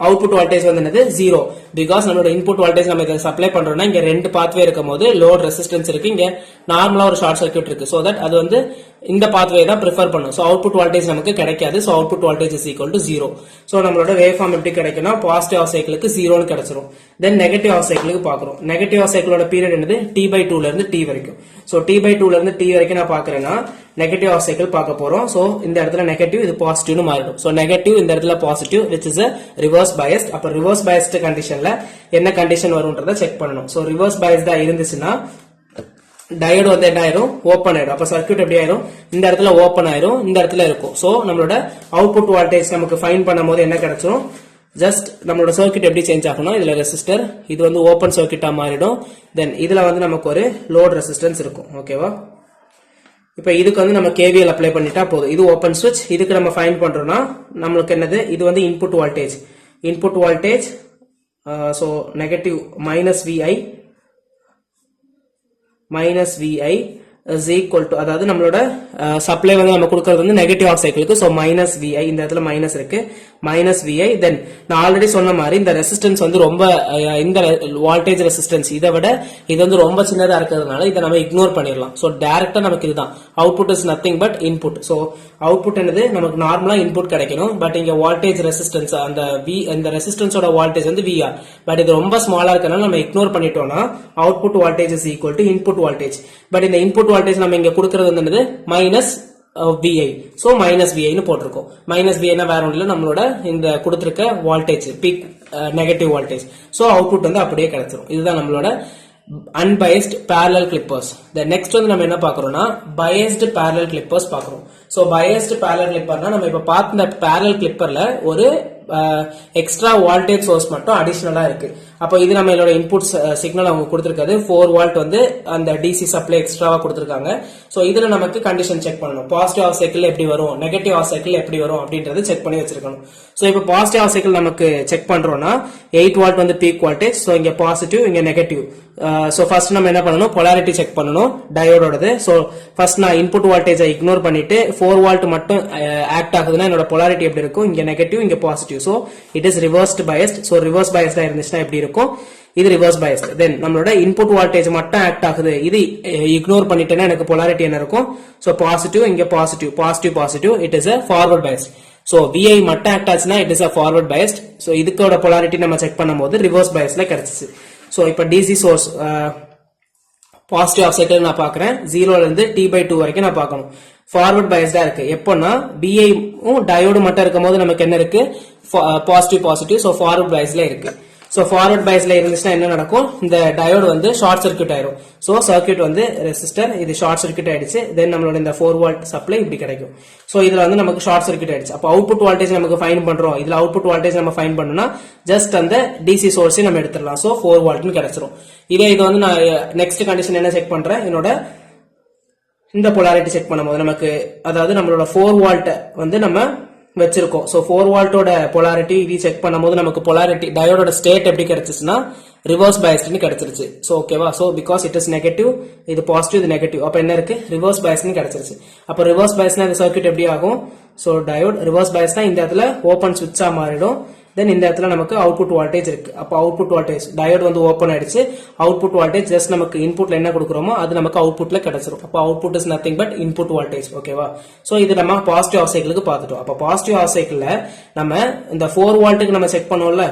அவுட்புட் வோல்டேஜ் வந்து என்னது 0. பிகாஸ் நம்மளோட இன்புட் வோல்டேஜ் நம்ம இதை சப்ளை பண்றோம்னா இங்க ரெண்டு பாத்வே இருக்கும் போது லோட் ரெசிஸ்டன்ஸ் இருக்கு, இங்க நார்மலா ஒரு ஷார்ட் சர்க்யூட் இருக்கு. சோ தட் அது வந்து இந்த பாத்வே தான் ப்ரிஃபர் பண்ணும். சோ அவுட்புட் வோல்டேஜ் நமக்கு கிடைக்காது. So output voltage is equal to 0. So நம்மளோட வேவ் ஃபார்ம் எப்படி கிடைக்கும்னா பாசிட்டிவ் ஆஃப் சைக்கிளுக்கு 0 கிடைச்சிரும். தென் நெகட்டிவ் ஆஃப் சைக்கிளுக்கு பாக்குறோம். நெகட்டிவ் ஆஃப் சைக்கிளோட பீரியட் என்னது t/2ல இருந்து t வரைக்கும். சோ t/2ல இருந்து t வரைக்கும் நான் பாக்குறேன்னா நெகட்டிவ் ஆஃப் சைக்கிள் பார்க்க போறோம். சோ இந்த இடத்துல நெகட்டிவ், இது பாசிட்டிவ்னு மாறிடும். சோ நெகட்டிவ் இந்த இடத்துல positive, which is a reverse biased. அப்ப ரிவர்ஸ் biased கண்டிஷன்ல என்ன கண்டிஷன் வரும்ன்றத செக் பண்ணணும். சோ ரிவர்ஸ் biased இருந்துச்சுன்னா டயோடு வந்து என்ன ஆயிரும், ஓபன் ஆயிடும். அப்ப சர்க்யூட் எப்படி ஆயிரும், இந்த இடத்துல ஓபன் ஆயிரும், இந்த இடத்துல இருக்கும். சோ நம்மளோட அவுட்புட் வோல்டேஜ் நமக்கு ஃபைண்ட் பண்ணும்போது என்ன கிடைச்சிரும், ஜஸ்ட் நம்மளோட சர்க்யூட் எப்படி சேஞ்ச் ஆகணும், இதுல ரெசிஸ்டர் இது வந்து ஓபன் சர்க்யூட்டா மாறிடும். தென் இதுல வந்து நமக்கு ஒரு லோட் ரெசிஸ்டன்ஸ் இருக்கும். ஓகேவா? இப்ப இதுக்கு வந்து நம்ம KVL அப்ளை பண்ணிட்டா போதும். இது ஓபன் ஸ்விட்ச். இதுக்கு நம்ம ஃபைண்ட் பண்றோம்னா நம்மளுக்கு என்னது, இது வந்து input voltage. Input voltage so negative -Vi is equal to, அதாவது நம்மளோட சப்ளை வந்து நம்ம கொடுக்கிறது வந்து நெகட்டிவ் ஆஃப் சைக்கிளுக்கு. சோ -Vi இந்த இடத்துல மைனஸ் இருக்கு, -Vi. தென் நான் ஆல்ரெடி சொன்ன மாதிரி இந்த ரெசிஸ்டன்ஸ் வந்து ரொம்ப இந்த வோல்டேஜ் ரெசிஸ்டன்ஸ் இதை விட இது வந்து ரொம்ப சின்னதா இருக்கிறதுனால இதை நம்ம இக்னோர் பண்ணிடலாம். சோ டைரக்டா நமக்கு இதுதான் output is nothing but input. So output என்னது, நமக்கு நார்மலா இன்புட் கிடைக்கணும். பட் இங்க வோல்டேஜ் ரெசிஸ்டன்ஸ் அந்த ரெசிஸ்டன்ஸோட வோல்டேஜ் வந்து VR. பட் இது ரொம்ப ஸ்மாலா இருக்கனால நம்ம இக்னோர் பண்ணிட்டோம்னா output voltage is equal to input voltage. But இந்த இன்புட் வோல்டேஜ் நம்ம இங்க கொடுக்கிறது வந்து என்னது மைனஸ் VI. சோ -Vi னு போட்டிருக்கோம். -Vi னா வேற ஒண்ணும் இல்ல, நம்மளோட இந்த கொடுத்திருக்க voltage peak negative voltage. So output வந்து அப்படியே கிடைச்சிரும். இதுதான் நம்மளோட unbiased parallel clippers. The next வந்து நம்ம என்ன பார்க்கறோம்னா biased parallel clippers பார்க்கறோம். So biased parallel clipperனா நம்ம இப்ப பார்த்த parallel clipperல ஒரு எக்ஸ்ட்ரா வோல்டேஜ் சோர்ஸ் மட்டும் அடிஷனலா இருக்கு. அப்போ இது நம்மளோட இன்புட் சிக்னல் அவங்க கொடுத்திருக்காது 4 வோல்ட் வந்து அந்த டிசி சப்ளை எக்ஸ்ட்ராவா கொடுத்திருக்காங்க. சோ இதுல நமக்கு கண்டிஷன் செக் பண்ணணும். பாசிட்டிவ் ஆஃப் சைக்கிள் எப்படி வரும், நெகட்டிவ் ஆஃப் சைக்கிள் எப்படி வரும் அப்படின்றது செக் பண்ணி வச்சிருக்கணும். சோ இப்போ பாசிட்டிவ் ஆஃப் சைக்கிள் நமக்கு செக் பண்றோம்னா 8 வோல்ட் வந்து பீக் வோல்டேஜ். சோ இங்க பாசிட்டிவ் இங்க நெகட்டிவ். சோ ஃபர்ஸ்ட் நம்ம என்ன பண்ணணும், polarity செக் பண்ணணும் டயோடோடது. சோ ஃபர்ஸ்ட் நான் இன்புட் வோல்டேஜை இக்னோர் பண்ணிட்டு 4 வோல்ட் மட்டும் ஆக்ட் ஆகுதுன்னா என்னோட polarity எப்படி இருக்கும், இங்க நெகட்டிவ் இங்க positive. So it is reversed biased. So reverse biased இருந்துச்சுன்னா எப்படி இருக்கும், இது ரிவர்ஸ் biased. தென் நம்மளோட இன்புட் வோல்டேஜ் மட்டும் ஆக்ட் ஆகுது, இது இக்னோர் பண்ணிட்டேன்னா எனக்கு polarity என்ன இருக்கும், சோ பாசிட்டிவ் இங்க positive positive positive, it is a forward biased. So VI மட்டும் ஆக்ட் ஆச்சுன்னா it is a forward biased. So இதுக்கோட polarity நம்ம செக் பண்ணும்போது ரிவர்ஸ் biasedல கிடைச்சிச்சு. சோ இப்போ DC source positive half cycle நான் பாக்குறேன், 0ல இருந்து t/2 வரைக்கும் நான் பார்க்கணும். ஃபார்வர்ட் பயஸ்டா இருக்கு எப்போனா BI டயோடு மட்டும் இருக்கும்போது நமக்கு என்ன இருக்கு, பாசிட்டிவ் பாசிட்டிவ். சோ ஃபார்வர்ட் பயஸ்ல இருக்கு. சோ ஃபார்வர்ட் பயஸ்ல இருந்துச்சுன்னா என்ன நடக்கும், இந்த டயோடு வந்து ஷார்ட் சர்க்யூட் ஆயிரும். சோ சர்க்யூட் வந்து ரெசிஸ்டர் இது ஷார்ட் சர்க்யூட் ஆயிடுச்சு. தென் நம்மளோட இந்த 4 வோல்ட் சப்ளை இப்படி கிடைக்கும். சோ இதுல வந்து நமக்கு ஷார்ட் சர்க்யூட் ஆயிடுச்சு. அப்ப அவுட்புட் வோல்டேஜ் நமக்கு ஃபைண்ட் பண்றோம். இதுல அவுட்புட் வோல்டேஜ் நம்ம ஃபைண்ட் பண்ணனும்னா ஜஸ்ட் அந்த டிசி சோர்ஸை நம்ம எடுத்துடலாம். சோ 4 வோல்ட்னு கிடைச்சிரும். இது வந்து நான் நெக்ஸ்ட் கண்டிஷன் என்ன செக் பண்றேன், என்னோட இந்த polarity செக் பண்ணும்போது நமக்கு அதாவது நம்மளோட 4 வோல்ட் வந்து நம்ம வச்சிருக்கோம். சோ 4 வோல்ட்டோட polarity இது செக் பண்ணும்போது நமக்கு polarity டயோடோட ஸ்டேட் எப்படி கிடைச்சிச்சுன்னா ரிவர்ஸ் பயஸ்ட்னு கிடைச்சிருச்சு. சோ ஓகேவா. So because it is negative, இது பாசிட்டிவ் இது நெகட்டிவ், அப்ப என்ன இருக்கு, ரிவர்ஸ் பயஸ்ட்னு கிடைச்சிருச்சு. அப்ப ரிவர்ஸ் பயஸ்னா இந்த சர்க்யூட் எப்படி ஆகும், சோ டயோட் ரிவர்ஸ் பயஸ்னா இந்த இடத்துல ஓபன் சுவிட்சா மாறிடும். தென் இந்த இடத்துல நமக்கு அவுட்புட் வோல்டேஜ் இருக்கு. அப்ப அவுட்புட் வோல்டேஜ் டயோட் வந்து ஓபன் ஆயிடுச்சு. அவுட்புட் வோல்டேஜ் ஜஸ்ட் நமக்கு இன்புட்ல என்ன கொடுக்குறோமோ அது நமக்கு அவுட்புட்ல கிடைச்சிரும். அப்ப output is nothing but input voltage. ஓகேவா. சோ இது நம்ம பாசிட்டிவ் ஆஃப் சைக்கிளுக்கு பார்த்துட்டோம். அப்ப பாசிட்டிவ் ஆஃப் சைக்கிள்ல நம்ம இந்த 4 வோல்ட்டுக்கு நம்ம செக் பண்ணுவோம்ல,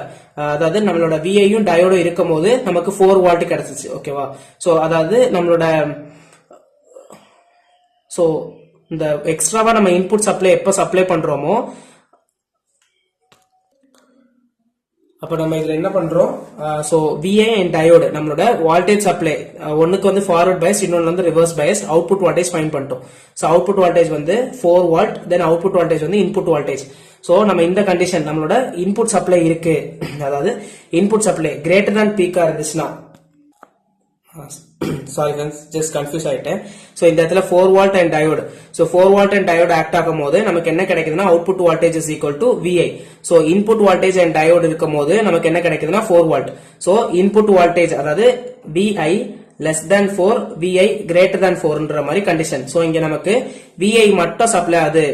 அதாவது நம்மளோட VIயும் டயோடும் இருக்கும் போது நமக்கு 4 வோல்ட் கிடைச்சிச்சு. ஓகேவா. சோ அதாவது நம்மளோட சோ இந்த எக்ஸ்ட்ராவா நம்ம இன்புட் சப்ளை எப்ப சப்ளை பண்றோமோ அப்ப நம்ம இதுல என்ன பண்றோம், சோ VI அண்ட் டயோடு நம்மளோட வோல்டேஜ் சப்ளை ஒண்ணுக்கு வந்து ஃபார்வர்ட் பயஸ், இன்னொன்னு வந்து reverse Paes, output voltage find பண்ணிட்டோம். சோ அவுட்புட் வோல்டேஜ் வந்து 4 வோல்ட், தென் அவுட்புட் வோல்டேஜ் வந்து இன்புட் வோல்டேஜ். சோ நம்ம இந்த கண்டிஷன் நம்மளோட இன்புட் சப்ளை இருக்கு, அதாவது இன்புட் சப்ளை கிரேட்டர் than பீக்கா இருந்துச்சுன்னா, சாரி ஃப்ரெண்ட்ஸ் ஜஸ்ட் கன்ஃபியூஸ் ஆயிட்டேன். சோ இந்த இடத்துல 4 volt and diode, so 4 volt and diode act ஆகும் போது நமக்கு என்ன கிடைக்குதுன்னா output voltage is equal to VI. So input voltage and diode இருக்கும் போது நமக்கு என்ன கிடைக்குதுன்னா 4 வோல்ட். சோ இன்புட் வோல்டேஜ் அதாவது VI less than 4, VI greater than 4ன்ற மாதிரி கண்டிஷன். சோ இங்க நமக்கு VI மட்டும் சப்ளை ஆகுது,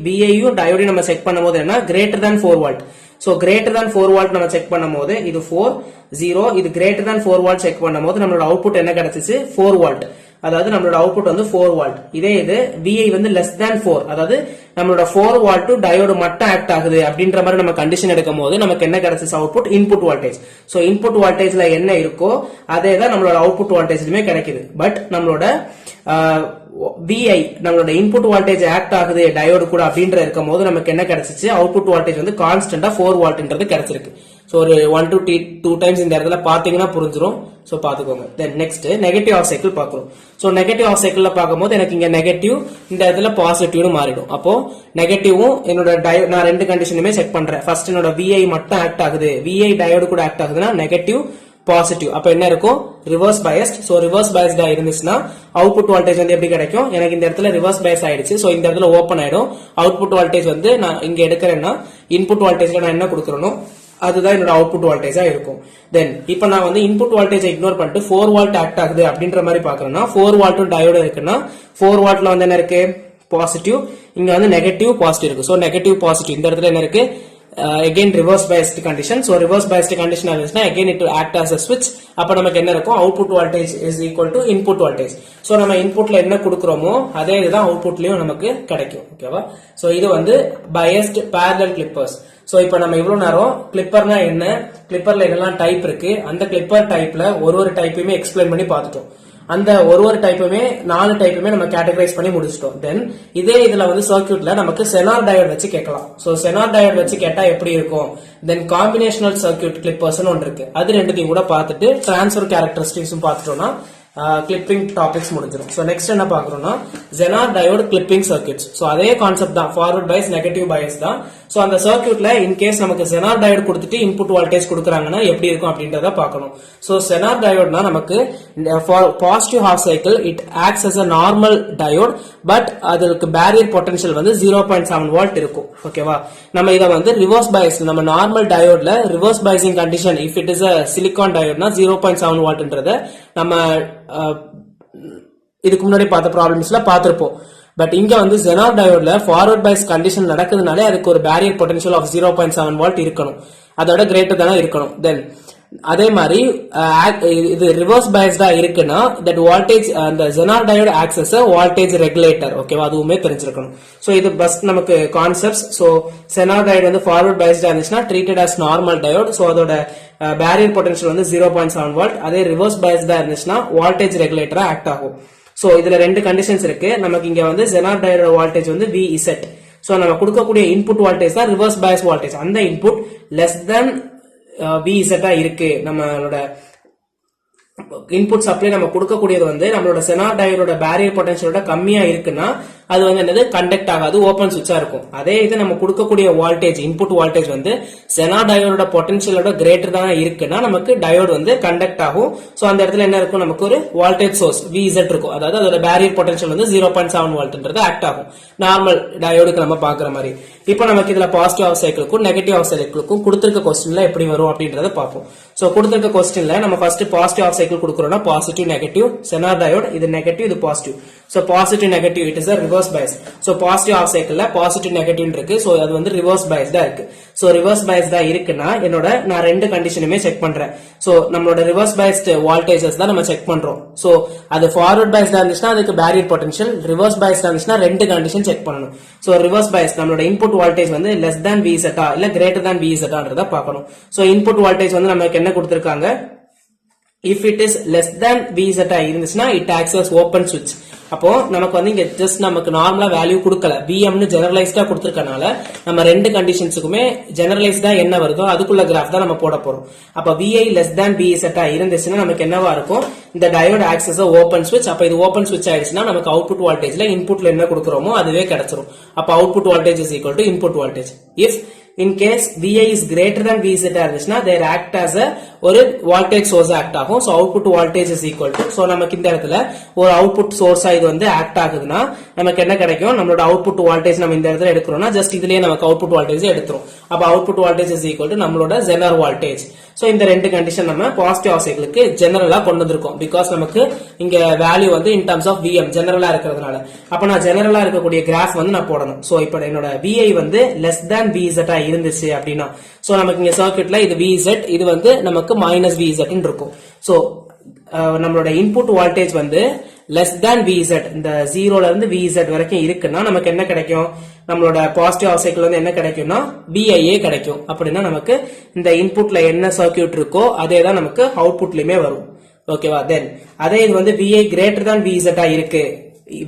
VIயும் டயோடையும் நம்ம செக் பண்ணும்போது என்ன greater than 4 volt. So greater than 4 volt நம்ம செக் பண்ணும்போது இது 4 0, இது greater than 4 வோல்ட் செக் பண்ணும்போது நம்மளோட அவுட்புட் என்ன கிடைச்சிச்சு 4 வோல்ட். அதாவது நம்மளோட அவுட்புட் வந்து 4 வோல்ட். இதே இது VI வந்து less than 4, அதாவது நம்மளோட 4 வோல்ட் டயோடு மட்டும் ஆக்ட் ஆகுது அப்படின்ற மாதிரி நம்ம கண்டிஷன் எடுக்கும் போது நமக்கு என்ன கிடைச்சிச்சு output input voltage. So input வோல்டேஜ்ல என்ன இருக்கோ அதே தான் நம்மளோட அவுட்புட் வோல்டேஜ்லயுமே கிடைக்குது. பட் நம்மளோட VI நம்மளோட இன்புட் வோல்டேஜ் ஆக்ட் ஆகுது டயோடு கூட அப்படின்ற இருக்கும் போது நமக்கு என்ன கிடைச்சிச்சு அவுட்புட் வோல்டேஜ் வந்து கான்ஸ்டன்டா 4 வோல்ட்ன்றது கிடைச்சிருக்கு. சோ ஒரு 1 to 2 டைம்ஸ் இந்த இடத்துல பாத்தீங்கன்னா புரிஞ்சிரும். சோ பாத்துக்கோங்க. Then next negative half cycle பாக்குறோம். சோ நெகட்டிவ் ஆஃப் சைக்கிள்ல பாக்கும்போது எனக்கு இங்க நெகட்டிவ், இந்த இடத்துல பாசிட்டிவ்னு மாறிடும். அப்போ நெகட்டிவும் என்னோட நான் ரெண்டு கண்டிஷனுமே செக் பண்றேன். ஃபர்ஸ்ட் என்னோட VI மட்டும் ஆக்ட் ஆகுது, VI டயோடு கூட ஆக்ட் ஆகுதுன்னா நெகட்டிவ் பாசிட்டிவ். அப்ப என்ன இருக்கும் ரிவர்ஸ் பயஸ்ட். சோ ரிவர்ஸ் பயஸ்டா இருந்துச்சுன்னா அவுட்புட் வோல்டேஜ் வந்து எப்படி கிடைக்கும், எனக்கு இந்த இடத்துல ரிவர்ஸ் பயஸ் ஆயிடுச்சு. சோ இந்த இடத்துல ஓபன் ஆயிடும். அவுட்புட் வோல்டேஜ் வந்து நான் இங்க எடுக்கிறேன்னா இன்புட் வோல்டேஜ்ல நான் என்ன கொடுக்கறனோ அதுதான் என்னோட அவுட்புட் வோல்டேஜா இருக்கும். தென் இப்ப நான் வந்து இன்புட் வோல்டேஜ் இக்னோர் பண்ணிட்டு 4 வோல்ட் ஆக்ட் ஆகுது அப்படின்ற மாதிரி பாக்குறேன்னா 4 வோல்ட்டும் டயோடு இருக்குன்னா 4 வோல்ட்ல வந்து என்ன இருக்கு பாசிட்டிவ், இங்க வந்து நெகட்டிவ் பாசிட்டிவ் இருக்கு. சோ நெகட்டிவ் பாசிட்டிவ் இந்த இடத்துல என்ன இருக்கு again reverse biased condition. So reverse biased condition ஆச்சுன்னா again it will act as a switch. அப்ப நமக்கு என்ன இருக்கும் output voltage is equal to input voltage. So நம்ம இன்புட்ல என்ன கொடுக்கறோமோ அதே இதுதான் அவுட்புட்லயும் நமக்கு கிடைக்கும். ஓகேவா. சோ இது வந்து biased parallel clippers. சோ இப்போ நம்ம இவ்வளவு நேரம் கிளிப்பர்னா என்ன, கிளிப்பர்ல என்னெல்லாம் டைப் இருக்கு, அந்த கிளிப்பர் டைப்ல ஒரு டைப்பையுமே எக்ஸ்பிளைன் பண்ணி பார்த்துட்டோம். அந்த ஒரு டைப்புமே 4 டைப்புமே நம்ம கேட்டகரைஸ் பண்ணி முடிச்சிட்டோம். தென் இதே இதுல வந்து சர்க்யூட்ல நமக்கு செனார் டயோட் வச்சு கேட்கலாம். சோ செனார் டயோட் வச்சு கேட்டா எப்படி இருக்கும்? தென் காம்பினேஷனல் சர்க்யூட் கிளிப்பர்ஸ் ஒன்று இருக்கு, அது ரெண்டுத்தையும் கூட பார்த்துட்டு டிரான்ஸ்ஃபர் கேரக்டரிஸ்டிக்ஸும் பார்த்துட்டோம்னா கிளிப்பிங் டாபிக்ஸ் முடிஞ்சிடும். சோ நெக்ஸ்ட் என்ன பாக்குறோம்னா zener diode clipping circuits. So அதே கான்செப்ட் தான், ஃபார்வர்ட் பைஸ் நெகட்டிவ் பைஸ் தான். சோ அந்த சர்க்யூட்ல இன்கேஸ் நமக்கு ஜெனார் டயோட் கொடுத்துட்டு இன்புட் வோல்டேஜ் கொடுக்குறாங்கன்னா எப்படி இருக்கும் அப்படின்றத பார்க்கணும். சோ ஜெனார் டயோட்னா நமக்கு positive half cycle it acts as a normal diode, but அதுக்கு பேரியர் பொட்டன்ஷியல் வந்து 0.7 வோல்ட் இருக்கும். ஓகேவா, நம்ம இதை வந்து ரிவர்ஸ் பைஸ், நம்ம நார்மல் டயோட்ல reverse biasing condition if it is a silicon டயோட்னா 0.7 வோல்ட்ன்றத நம்ம இதுக்கு முன்னாடி பார்த்த ப்ராப்ளம்ஸ்ல பார்த்திருப்போம். பட் இங்க வந்து ஜெனார் டயோட்ல ஃபார்வர்ட் பைஸ் கண்டிஷன் நடக்குதுனாலே அதுக்கு ஒரு பேரியர் பொட்டன்ஷியல் ஆஃப் 0.7 வோல்ட் இருக்கணும், அதோட கிரேட்டர் தானே இருக்கணும். தென் அதே மாதிரி இது ரிவர்ஸ் பைஸ்டா இருக்குன்னா தட் வோல்டேஜ் அந்த Zener diode acts as a voltage regulator. ஓகேவா, அதுவுமே தெரிஞ்சிருக்கணும். சோ இது பஸ் நமக்கு கான்செப்ட்ஸ். சோ ஜெனார் டயோட் வந்து ஃபார்வர்ட் பைஸ்டா இருந்துச்சுன்னா treated as normal diode. So அதோட பேரியர் பொட்டன்ஷியல் வந்து 0.7 வோல்ட். அதே ரிவர்ஸ் பைஸ்டா இருந்துச்சுன்னா வோல்டேஜ் ரெகுலேட்டரா ஆக்ட் ஆகும். சோ இதுல ரெண்டு கண்டிஷன்ஸ் இருக்கு. நமக்கு இங்க வந்து ஜெனார் டயோட் வோல்டேஜ் வந்து Vz. சோ நம்ம கொடுக்கக்கூடிய இன்புட் வோல்டேஜ் தான் ரிவர்ஸ் பைஸ் வோல்டேஜ். அந்த இன்புட் லெஸ் தென் Vz இருக்கு. நம்மளோட இன்புட் சப்ளை நம்ம கொடுக்கக்கூடியது வந்து நம்மளோட ஜெனார் டயோடோட பேரியர் பொட்டன்ஷியலோட கம்மியா இருக்குன்னா அது வந்து என்னது கண்டக்ட் ஆகாது, ஓபன் சுவிட்சா இருக்கும். அதே இது நம்ம கொடுக்கக்கூடிய வோல்டேஜ் இன்புட் வோல்டேஜ் வந்து ஜெனார் டயோடோட பொட்டன்ஷியலோட கிரேட்டர் தான் இருக்குன்னா நமக்கு டயோட் வந்து கண்டக்ட் ஆகும். சோ அந்த இடத்துல என்ன இருக்கும், நமக்கு ஒரு வோல்டேஜ் சோர்ஸ் Vz இருக்கும். அதாவது அதோட பேரியர் பொட்டன்ஷியல் வந்து 0.7 வோல்ட்ன்றது ஆக்ட் ஆகும் நார்மல் டயோடுக்கு நம்ம பாக்குற மாதிரி. இப்போ நமக்கு இதுல பாசிட்டிவ் ஆஃப் சைக்கிளுக்கும் நெகட்டிவ் ஆஃப் சைக்கிளுக்கும் கொடுத்திருக்க கொஸ்டின்ல எப்படி வரும் அப்படின்றத பார்ப்போம். சோ கொடுத்திருக்க கொஸ்டின்ல நம்ம ஃபர்ஸ்ட் பாசிட்டிவ் ஆஃப் சைக்கிள் கொடுக்கறோம்னா பாசிட்டிவ் நெகட்டிவ் ஜெனார் டயோட், இது நெகட்டிவ் இது positive. So positive negative it is a reverse bias. So positive half சைக்கிள்ல பாசிட்டிவ் நெகட்டிவ் இருக்கு. சோ அது வந்து ரிவர்ஸ் பைஸ் தான் இருக்கு. சோ ரிவர்ஸ் பைஸ் தான் இருக்குன்னா என்னோட நான் ரெண்டு கண்டிஷனுமே செக் பண்றேன். சோ நம்மளோட ரிவர்ஸ் பைஸ்ட் வோல்டேஜஸ் தான் நம்ம செக் பண்றோம். சோ அது ஃபார்வர்ட் பைஸ் தான் இருந்துச்சுன்னா அதுக்கு பேரியர் பொட்டன்ஷியல், ரிவர்ஸ் பைஸ் தான் இருந்துச்சுன்னா ரெண்டு கண்டிஷன் செக் பண்ணணும். சோ ரிவர்ஸ் பைஸ் நம்மளோட இன்புட் வோல்டேஜ் வந்து லெஸ் than Vz இல்ல கிரேட்டர் than Vz ன்றத பார்க்கணும். சோ இன்புட் வோல்டேஜ் வந்து நமக்கு என்ன கொடுத்திருக்காங்க, if it is less than Vz இருந்துச்சுன்னா it acts as open switch. அப்போ நமக்கு வந்து இங்க ஜஸ்ட் நமக்கு நார்மலா வேல்யூ கொடுக்கல, Vm னு ஜெனரலைஸ்டா கொடுத்திருக்கனால நம்ம ரெண்டு கண்டிஷன்ஸ்க்குமே ஜெனரலைஸ்டா என்ன வருதோ அதுக்குள்ள கிராஃப் தான் நம்ம போட போறோம். அப்ப Vi less than Vz இருந்துச்சுன்னா நமக்கு என்னவா இருக்கும், இந்த diode acts as a open switch. அப்ப இது ஓபன் ஸ்விட்ச் ஆயிடுச்சுன்னா நமக்கு அவுட்புட் வோல்டேஜ்ல இன்புட்ல என்ன கொடுக்கறோமோ அதுவே கிடைச்சிரும். அப்ப output voltage is equal to input voltage. If in case Vi is greater than Vz இருந்துச்சுன்னா they act as a ஒரு வோல்டேஜ் சோர்ஸ் ஆக்ட் ஆகும். So output voltage is equal to, so நமக்கு இந்த இடத்துல ஒரு அவுட்புட் சோர்ஸா இது வந்து ஆக்ட் ஆகுதுன்னா நமக்கு என்ன கிடைக்கும், நம்மளோட அவுட்புட் வோல்டேஜ் நம்ம இந்த இடத்துல எடுக்கிறோம்னா ஜஸ்ட் இதுலயே நமக்கு அவுட்புட் வோல்டேஜ் எடுத்துரும். அப்ப output voltage is equal to நம்மளோட ஜெனர் வோல்டேஜ். சோ இந்த ரெண்டு கண்டிஷன் நம்ம பாசிட்டிவ் ஆஃப் சைக்கிளுக்கு ஜெனரலா கொண்டு வந்திருக்கோம். பிகாஸ் நமக்கு இங்க வேல்யூ வந்து இன் டர்ம்ஸ் ஆஃப் Vm ஜெனரலா இருக்கிறதுனால அப்ப நான் ஜெனரலா இருக்கக்கூடிய கிராஃப் வந்து நான் போடணும். சோ இப்போ என்னோட Vi வந்து லெஸ் than Vz இருந்துச்சு அப்படின்னா சோ நமக்கு இங்க சர்க்யூட்ல இது Vz, இது வந்து நமக்கு மைனஸ் Vz இருக்கும். சோ நம்மளோட இன்புட் வோல்டேஜ் வந்து லெஸ் than Vz, இந்த 0ல இருந்து Vz வரைக்கும் இருக்குன்னா நமக்கு என்ன கிடைக்கும், நம்மளோட பாசிட்டிவ் ஆஃப் சைக்கிள் வந்து என்ன கிடைக்கும்னா VIA கிடைக்கும். அப்படின்னா நமக்கு இந்த இன்புட்ல என்ன சர்க்யூட் இருக்கோ அதே தான் நமக்கு அவுட்புட்லயுமே வரும். ஓகேவா, தென் அதே இது வந்து Vi கிரேட்டர் than Vz இருக்கு,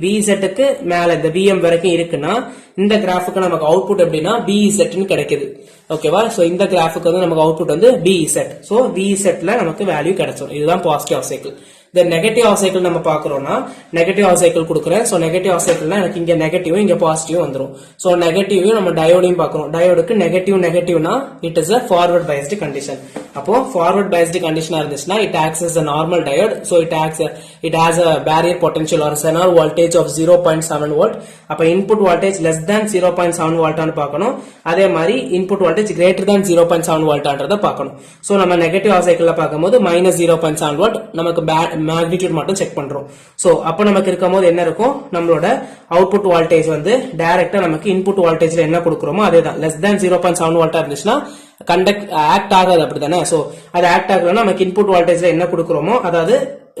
Vzக்கு மேல இந்த Vm வரைக்கும் இருக்குன்னா இந்த கிராஃபுக்கு நமக்கு அவுட்புட் எப்படின்னா Vz ன்னு கிடைக்குது. ஓகேவா, சோ இந்த கிராஃபுக்கு வந்து நமக்கு அவுட்புட் வந்து Vz. சோ Vzல நமக்கு வேல்யூ கிடைச்சிடும். இதுதான் positive half cycle. The negative half cycle நம்ம பாக்குறோம்னா நெகட்டிவ் half cycle கொடுக்கிறேன். சோ நெகட்டிவ் half cycleனா எனக்கு இங்க நெகட்டிவ் இங்க பாசிட்டிவ் வந்துரும். சோ நெகட்டிவ் நம்ம டயோடையும் பாக்குறோம். டயோடுக்கு நெகட்டிவ்னா it is a forward biased condition. அப்போ forward biased condition இருந்துச்சுன்னா it acts as a normal diode. So it has a barrier potential or Zener voltage of 0.7 volt. அப்ப input voltage less than 0.7 volt ஆனு பார்க்கணும். அதே மாதிரி input voltage greater than 0.7 volt ஆன்றத பார்க்கணும். So நம்ம negative half cycleல பாக்கும்போது -0.7 volt நமக்கு magnitude மட்டும் check பண்றோம். சோ அப்ப நமக்கு இருக்கும்போது என்ன இருக்கும், நம்மளோட அவுட்புட் வோல்டேஜ் வந்து டைரக்டா நமக்கு இன்புட் வோல்டேஜ்ல என்ன கொடுக்கறோமோ அதேதான். less than 0.7 வோல்ட் இருந்துச்சுன்னா ஆக்ட் ஆகாது, அப்படிதானே. சோ அது ஆக்ட் ஆகலன்னா நமக்கு இன்புட் வோல்டேஜ்ல என்ன கொடுக்கறோமோ, அதாவது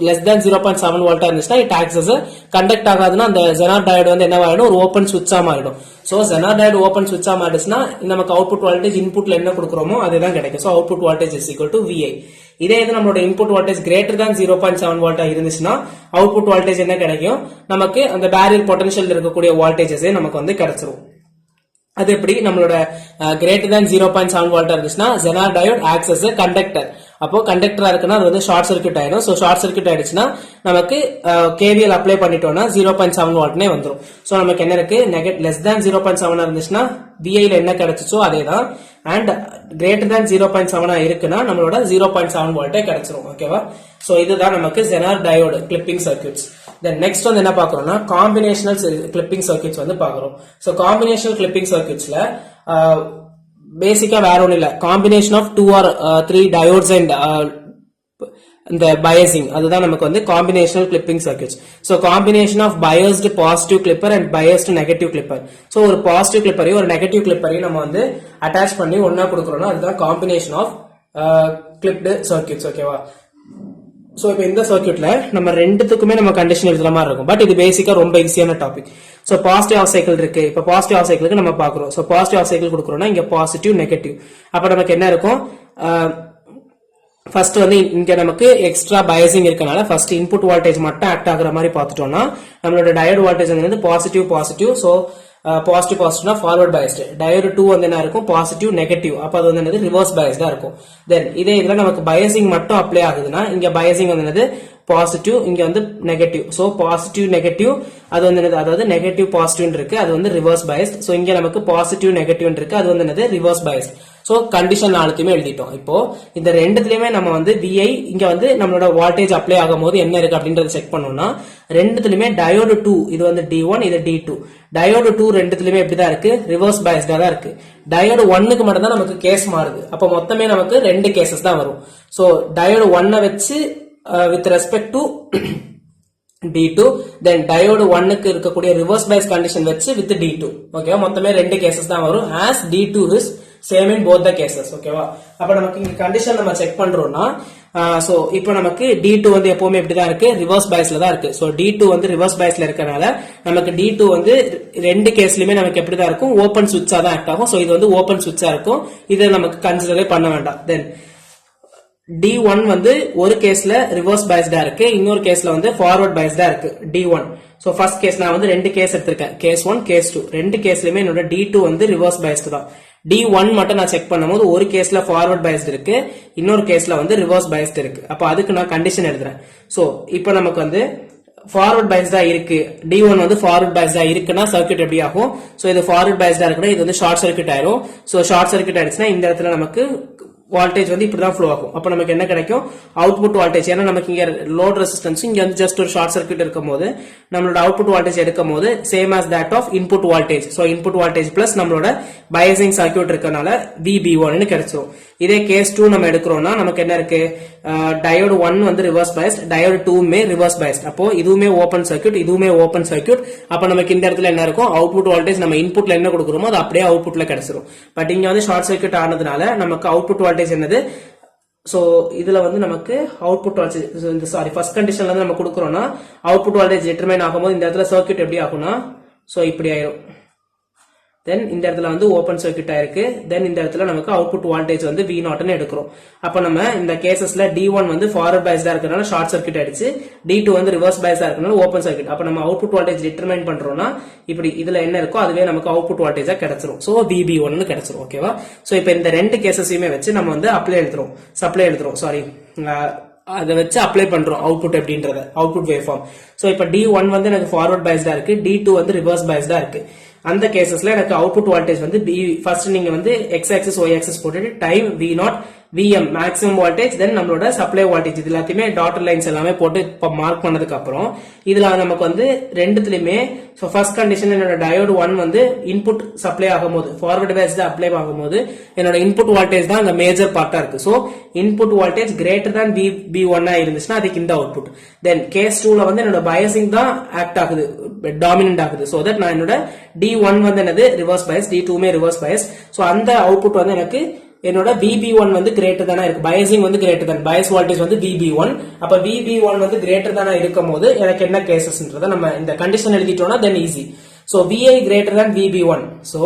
less than 0.7 வோல்ட் இருந்துச்சுன்னா இட் ஆக்ட்ஸ் as கண்டக்ட் ஆகாதுன்னா அந்த ஜெனர் டயோடு வந்து என்ன ஆயிடும், ஒரு ஓபன் சுவிட்சா மாறிடும். சோ ஜெனர் டயோடு ஓபன் சுவிட்சா மாறிடுச்சுன்னா நமக்கு அவுட்புட் வோல்டேஜ் இன்புட்ல என்ன கொடுக்கறோமோ அதுதான் கிடைக்கும். So output voltage is equal to VI. இதே இது நம்மளோட இன்புட் வோல்டேஜ் கிரேட்டர் தான் 0.7 வோல்ட்டா இருந்துச்சுன்னா அவுட்புட் வோல்டேஜ் என்ன கிடைக்கும், நமக்கு அந்த பேரியர் பொட்டன்ஷியல் இருக்கக்கூடிய வோல்டேஜஸே நமக்கு வந்து கிடைச்சிரும். அது எப்படி, நம்மளோட கிரேட்டர் தான் 0.7 வோல்ட்டா இருந்துச்சுன்னா Zener diode acts as a conductor. அப்போ கண்டக்டரா இருக்குன்னா அது வந்து ஷார்ட் சர்க்யூட் ஆயிடும். ஸோ ஷார்ட் சர்க்யூட் ஆயிடுச்சுன்னா நமக்கு கேவிஎல் அப்ளை பண்ணிட்டோம்னா 0.7 வோல்ட்னே வந்துடும். ஸோ நமக்கு என்ன இருக்கு, லெஸ் தேன் 0.7 இருந்துச்சுன்னா விஐல என்ன கிடைச்சிச்சோ அதே தான். அண்ட் கிரேட்டர் தேன் 0.7 இருக்குன்னா நம்மளோட 0.7 வோல்ட்டே கிடைச்சிரும். ஓகேவா? ஸோ இதுதான் நமக்கு ஜெனார் டயோடு கிளிப்பிங் சர்க்யூட்ஸ். தென் நெக்ஸ்ட் வந்து என்ன பாக்குறோம்னா காம்பினேஷனல் கிளிப்பிங் சர்க்யூட்ஸ் வந்து பாக்குறோம். ஸோ காம்பினேஷனல் கிளிப்பிங் சர்க்யூட்ஸ்ல பேசிக்கா வேற ஒன்றும் இல்ல, combination of 2 or 3 diodes and இந்த பயாசிங், அதுதான் நமக்கு வந்து combinational clipping circuits. So combination of biased positive clipper and biased negative clipper. So ஒரு பாசிட்டிவ் கிளிப்பரையும் ஒரு நெகட்டிவ் கிளிப்பரையும் நம்ம வந்து அட்டாச் பண்ணி ஒன்னா கொடுக்குறோம்னா அதுதான் காம்பினேஷன் ஆஃப் கிளிப்டு சர்க்யூட்ஸ். ஓகேவா? சோ இப்போ இந்த சர்க்யூட்ல நம்ம ரெண்டுத்துக்குமே நம்ம கண்டிஷன் எழுதுற மாதிரி இருக்கும். பட் இது பேசிக்கா ரொம்ப ஈஸியான topic. So positive half cycle இருக்கு. இப்போ பாசிட்டிவ் ஆஃப் சைக்கிளுக்கு நம்ம பாக்குறோம். சோ பாசிட்டிவ் ஆஃப் சைக்கிள் கொடுக்குறோம்னா இங்க பாசிட்டிவ் நெகட்டிவ். அப்ப நமக்கு என்ன இருக்கும், ஃபர்ஸ்ட் வந்து இங்க நமக்கு எக்ஸ்ட்ரா பயாசிங் இருக்கனால ஃபர்ஸ்ட் இன்புட் வோல்டேஜ் மட்டும் ஆக்ட் ஆகுற மாதிரி பார்த்துட்டோம்னா நம்மளோட டயோடு வோல்டேஜ் வந்து பாசிட்டிவ் பாசிட்டிவ். சோ பாசிட்டிவ் பாசிட்டிவ்னா ஃபார்வர்ட் பயஸ்டு. டயோடு 2 வந்து என்ன இருக்கும், பாசிட்டிவ் நெகட்டிவ். அப்ப அது வந்து என்னது, ரிவர்ஸ் பயஸ்டா இருக்கும். தென் இதே இதுல நமக்கு பயாசிங் மட்டும் அப்ளை ஆகுதுன்னா இங்க பயாசிங் வந்து என்னது, பாசிட்டிவ், இங்க வந்து நெகட்டிவ். சோ பாசிட்டிவ் நெகட்டிவ் அது வந்து என்னது, அதாவது நெகட்டிவ் பாசிட்டிவ் இருக்கு, அது வந்து ரிவர்ஸ் பயஸ்ட். சோ இங்க நமக்கு பாசிட்டிவ் நெகட்டிவ் இருக்கு, அது வந்து என்னது, ரிவர்ஸ் பயஸ்ட். சோ கண்டிஷன் நாலுக்குமே எழுதிட்டோம். இப்போ இந்த ரெண்டுலயுமே நம்ம வந்து விஐ இங்க வந்து நம்மளோட வோல்டேஜ் அப்ளை ஆகும் போது என்ன இருக்கு அப்படின்றத செக் பண்ணோம்னா ரெண்டுலயுமே டயோடு 2 இது வந்து D1 இது D2. டயோடு 2 ரெண்டுலயுமே எப்படிதான் இருக்கு, ரிவர்ஸ் பயஸ்டா தான் இருக்கு. டயோடு 1க்கு மட்டும் தான் நமக்கு கேஸ் மாறுது. அப்ப மொத்தமே நமக்கு 2 கேசஸ் தான் வரும். சோ டயோடு 1 வச்சு with respect to D2, then diode 1க்கு இருக்கக்கூடிய reverse bias condition வச்சு with D2. ஓகேவா? மொத்தமே 2 கேசஸ் தான் வரும். as D2 is same in both the cases. ஓகேவா? அப்ப நமக்கு இங்க கண்டிஷன் நம்ம செக் பண்றோம்னா சோ இப்போ நமக்கு D2 வந்து எப்பவுமே இப்படிதான் இருக்கு, ரிவர்ஸ் பயஸ்ல தான் இருக்கு. சோ D2 வந்து ரிவர்ஸ் பயஸ்ல இருக்கறனால நமக்கு D2 வந்து ரெண்டு கேஸ்லயுமே நமக்கு எப்படிதான் இருக்கும், ஓபன் சுவிட்சா தான் ஆக்ட் ஆகும். சோ இது வந்து ஓபன் சுவிட்சா இருக்கும். இதை நமக்கு கன்சிடரே பண்ண வேண்டாம். தென் D1 வந்து ஒரு கேஸ்ல ரிவர்ஸ் பயஸ்டா இருக்கு, இன்னொரு கேஸ்ல வந்து ஃபார்வர்ட் பயஸ்டா இருக்கு D1. சோ ஃபர்ஸ்ட் கேஸ் நான் வந்து ரெண்டு கேஸ் எடுத்திருக்கேன், கேஸ் 1 கேஸ் 2. ரெண்டு கேஸ்லயுமே என்னோட D2 வந்து ரிவர்ஸ் பயஸ்ட் தான். D1 மட்டும் நான் செக் பண்ணும்போது ஒரு கேஸ்ல ஃபார்வர்ட் பயஸ்ட் இருக்கு, இன்னொரு கேஸ்ல வந்து ரிவர்ஸ் பயஸ்ட் இருக்கு. அப்ப அதுக்கு நான் கண்டிஷன் எழுதுறேன். சோ இப்போ நமக்கு வந்து ஃபார்வர்ட் பயஸ்டா இருக்கு, D1 வந்து ஃபார்வர்ட் பயஸ்டா இருக்குன்னா சர்க்யூட் எப்படி ஆகும், சோ இது ஃபார்வர்ட் பயஸ்டா இருக்குன்னா இது வந்து ஷார்ட் சர்க்யூட் ஆயிரும். சோ ஷார்ட் சர்க்யூட் ஆயிடுச்சுன்னா இந்த இடத்துல நமக்கு வோல்டேஜ் வந்து இப்படிதான் ஃப்ளோ ஆகும். அப்ப நமக்கு என்ன கிடைக்கும், அவுட்புட் வோல்டேஜ். ஏன்னா நமக்கு இங்க லோட் ரெசிஸ்டன்ஸ் இங்க வந்து ஜஸ்ட் ஒரு ஷார்ட் சர்க்யூட் இருக்கும் போது நம்மளோட அவுட்புட் வோல்டேஜ் எடுக்கும் போது same as that of input voltage. So input voltage plus நம்மளோட பயாசிங் சர்க்யூட் இருக்கனால VB1 கிடைச்சிரும். இதே கேஸ் 2 நம்ம எடுக்கிறோம்னா நமக்கு என்ன இருக்கு, டயோடு 1 வந்து ரிவர்ஸ் பயஸ்ட், டயோடு 2மே ரிவர்ஸ் பயஸ்ட். அப்போ இதுவுமே ஓபன் சர்க்யூட், இதுவுமே ஓபன் சர்க்யூட். அப்ப நமக்கு இந்த இடத்துல என்ன இருக்கும், அவுட்புட் வோல்டேஜ் நம்ம இன்புட்ல என்ன கொடுக்குறோமோ அது அப்படியே அவுட்புட்ல கிடைச்சிரும். பட் இங்க வந்து ஷார்ட் சர்க்யூட் ஆனதுனால நமக்கு அவுட்புட் வோல்டேஜ் என்னது, சோ இதுல வந்து நமக்கு அவுட்புட் வோல்டேஜ் ஃபர்ஸ்ட் கண்டிஷன்ல இருந்து நம்ம கொடுக்குறோம்னா அவுட்புட் வோல்டேஜ் டிட்டர்மைன் ஆகும்போது இந்த இடத்துல சர்க்யூட் எப்படி ஆகும்னா சோ இப்படி ஆயிரும். தென் இந்த இடத்துல வந்து ஓபன் சர்க்யூட் ஆயிருக்கு. தென் இந்த இடத்துல நமக்கு அவுட்புட் வோல்டேஜ் வந்து V0 எடுக்கிறோம். அப்ப நம்ம இந்த கேசஸ்ல D1 வந்து ஃபார்வர்ட் பயஸ்டா இருக்கறனால ஷார்ட் சர்க்யூட் ஆயிடுச்சு, D2 வந்து ரிவர்ஸ் பயஸ்டா இருக்கறனால ஓபன் சர்க்யூட். அப்ப நம்ம அவுட்புட் வோல்டேஜ் டிட்டர்மைன் பண்றோம்னா இப்படி இதுல என்ன இருக்கோ அதுவே நமக்கு அவுட்புட் வோல்டேஜா கிடைச்சிரும். சோ VB1 கிடைச்சிரும். ஓகேவா? சோ இப்போ இந்த ரெண்டு கேசஸையுமே வச்சு நம்ம வந்து சப்ளை எழுதுறோம் அதை வச்சு அப்ளை பண்றோம் அவுட்புட் எப்படின்றத, அவுட்புட் வேவ் ஃபார்ம். சோ இப்போ D1 வந்து எனக்கு ஃபார்வர்ட் பயஸ்டா இருக்கு, D2 வந்து ரிவர்ஸ் பயஸ்டா இருக்கு. அந்த கேசஸ்ல எனக்கு அவுட்புட் வோல்டேஜ் வந்து ஃபர்ஸ்ட் நீங்க வந்து எக்ஸ் ஆக்சிஸ் ஒய் ஆக்சிஸ் போட்டுட்டு time V0 VM maximum voltage, then நம்மளோட சப்ளை வோல்டேஜ் இது எல்லாத்தையுமே டாட்டர் லைன்ஸ் எல்லாமே போட்டு இப்ப மார்க் பண்ணதுக்கு அப்புறம் இதுல நமக்கு வந்து ரெண்டுத்துலயுமே ஃபர்ஸ்ட் கண்டிஷன் என்னோட டயோடு 1 வந்து இன்புட் சப்ளை ஆகும்போது ஃபார்வர்ட் பேஸ்ட் அப்ளை ஆகும்போது என்னோட இன்புட் வோல்டேஜ் தான் அங்க மேஜர் பார்ட்டா இருக்கு. So input voltage greater than VB1 இருந்துச்சுன்னா அதுக்கு இந்த அவுட்புட். தென் கேஸ் 2ல வந்து என்னோட பயாசிங் தான் ஆக்ட் ஆகுது, டாமினன்ட் ஆகுது. சோ தட் நான் என்னோட D1 வந்து என்னது ரிவர்ஸ் பயஸ், D2மே ரிவர்ஸ் பயஸ். சோ அந்த அவுட்புட் வந்து எனக்கு என்னோட VB1 வந்து கிரேட்டர் தானா இருக்கு, பயாசிங் வந்து கிரேட்டர் தான், பயாஸ் வோல்டேஜ் வந்து VB1. அப்ப VB1 வந்து கிரேட்டர் தானா இருக்கும் போது எனக்கு என்ன கேசஸ்ன்றத நம்ம இந்த கண்டிஷன் எழுதிட்டோம்னா தென் easy. So VI greater than VB1. So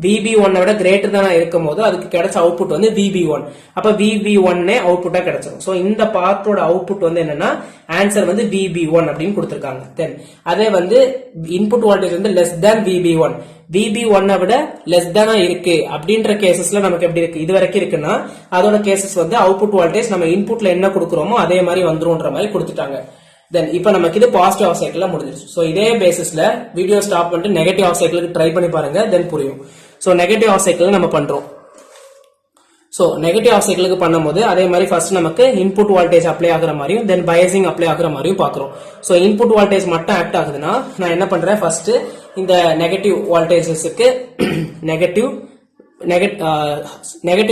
VB1 விட கிரேட்டர் தானா இருக்கும் போது அதுக்கு கிடைச்ச அவுட்புட் வந்து VB1. அப்ப VB1 அவுட்புட்டா கிடைச்சிடும். சோ இந்த பார்ட்டோட அவுட்புட் வந்து என்னன்னா ஆன்சர் வந்து VB1 அப்படின்னு கொடுத்திருக்காங்க. தென் அதே வந்து இன்புட் வோல்டேஜ் வந்து லெஸ் தேன் VB1, VB1 விட லெஸ் தானா இருக்கு அப்படின்ற கேசஸ்ல நமக்கு எப்படி இருக்கு, இது வரைக்கும் இருக்குன்னா அதோட கேசஸ் வந்து அவுட்புட் வோல்டேஜ் நம்ம இன்புட்ல என்ன கொடுக்குறோமோ அதே மாதிரி வந்துரும்ன்ற மாதிரி கொடுத்துட்டாங்க. தென் இப்போ நமக்கு இது பாசிட்டிவ் ஆஃப் சைக்கிள்ல முடிஞ்சிருச்சு. ஸோ இதே பேசிஸ்ல வீடியோ ஸ்டாப் பண்ணிட்டு நெகட்டிவ் ஆஃப் சைக்கிளுக்கு ட்ரை பண்ணி பாருங்க, தென் புரியும். ஸோ நெகட்டிவ் ஆஃப் சைக்கிள் நம்ம பண்றோம். ஸோ நெகட்டிவ் ஆஃப் சைக்கிளுக்கு பண்ணும்போது அதே மாதிரி ஃபர்ஸ்ட் நமக்கு இன்புட் வோல்டேஜ் அப்ளை ஆகுற மாதிரியும் தென் பயாசிங் அப்ளை ஆகுற மாதிரியும் பாக்குறோம். ஸோ இன்புட் வோல்டேஜ் மட்டும் ஆக்ட் ஆகுதுன்னா நான் என்ன பண்றேன், ஃபர்ஸ்ட் இந்த நெகட்டிவ் வோல்டேஜஸ்க்கு நெகட்டிவ்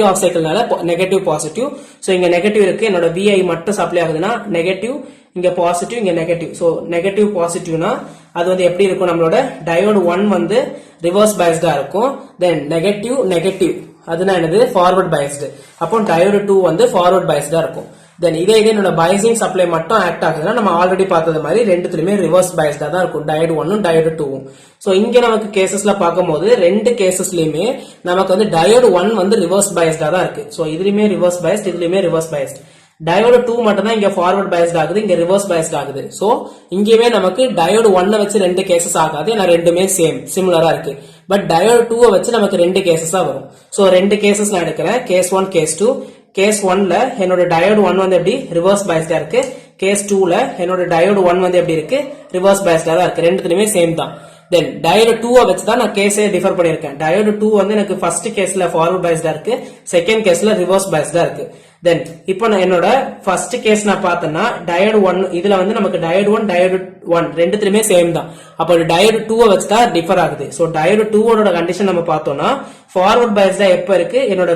ஆஃப் சைக்கிள்னால நெகட்டிவ் பாசிட்டிவ். ஸோ இங்க நெகட்டிவ் இருக்கு, என்னோட VI மட்டும் சப்ளை ஆகுதுன்னா நெகட்டிவ், இங்க பாசிட்டிவ், இங்க நெகட்டிவ். சோ நெகட்டிவ் பாசிட்டிவ்னா அது வந்து எப்படி இருக்கும், நம்மளோட டயோடு 1 வந்து ரிவர்ஸ் பயஸ்டா இருக்கும். தென் நெகட்டிவ் அதுனா என்னது, ஃபார்வர்ட் பயஸ்டு. அப்போ டயோடு 2 வந்து ஃபார்வர்ட் பயஸ்டா இருக்கும். தென் இதே என்னோட பயாசிங் சப்ளை மட்டும் ஆக்ட் ஆகுதுன்னா நம்ம ஆல்ரெடி பார்த்தது மாதிரி ரெண்டுத்துலயுமே ரிவர்ஸ் பயஸ்டா தான் இருக்கும், டயோடு 1ம் டயோடு 2ம். சோ இங்க நமக்கு கேசஸ்ல பார்க்கும்போது ரெண்டு கேசஸ்லயுமே நமக்கு வந்து டயோடு 1 வந்து ரிவர்ஸ் பயஸ்டா தான் இருக்கு. சோ இதுலயுமே ரிவர்ஸ் பயஸ்ட், இதுலயுமே ரிவர்ஸ் பயஸ்ட். டயோடு 2 மட்டும் தான் இங்க ஃபார்வர்ட் பயஸ்ட் ஆகுது, இங்க ரிவர்ஸ் பயஸ்ட் ஆகுது. சோ இங்கேயுமே நமக்கு டயோடு 1 வச்சு ரெண்டு கேசஸ் ஆகாது, ஏன்னா ரெண்டுமே சிமிலரா இருக்கு. பட் டயோடு 2 வச்சு நமக்கு ரெண்டு கேசஸா வரும். சோ ரெண்டு கேசஸ் நான் எடுக்கிறேன், கேஸ் 1 கேஸ் 2. கேஸ் 1ல என்னோட டயோடு 1 வந்து எப்படி ரிவர்ஸ் பயஸ்டா இருக்கு, கேஸ் 2ல என்னோட டயோடு 1 வந்து எப்படி இருக்கு, ரிவர்ஸ் பயஸ்டா தான் இருக்கு. ரெண்டுத்துலயுமே சேம் தான். தென் டயோடு 2 வச்சு தான் நான் கேஸே டிஃபர் பண்ணிருக்கேன். டயோடு 2 வந்து எனக்கு ஃபர்ஸ்ட் கேஸ்ல ஃபார்வர்ட் பயஸ்டா இருக்கு, செகண்ட் கேஸ்ல ரிவர்ஸ் பயஸ்டா இருக்கு. தென் இப்போ நான் என்னோட ஃபர்ஸ்ட் கேஸ் நான் பார்த்தேன்னா டயோடு 1, இதுல வந்து நமக்கு டயோடு 1 டயோடு 1 ரெண்டுத்துலயுமே சேம் தான். அப்போ டயோடு 2 வச்சு தான் டிஃபர் ஆகுது. சோ டயோடு 2 கண்டிஷன் நம்ம பார்த்தோம்னா ஃபார்வர்ட் பயஸ்டா எப்ப இருக்கு, என்னோட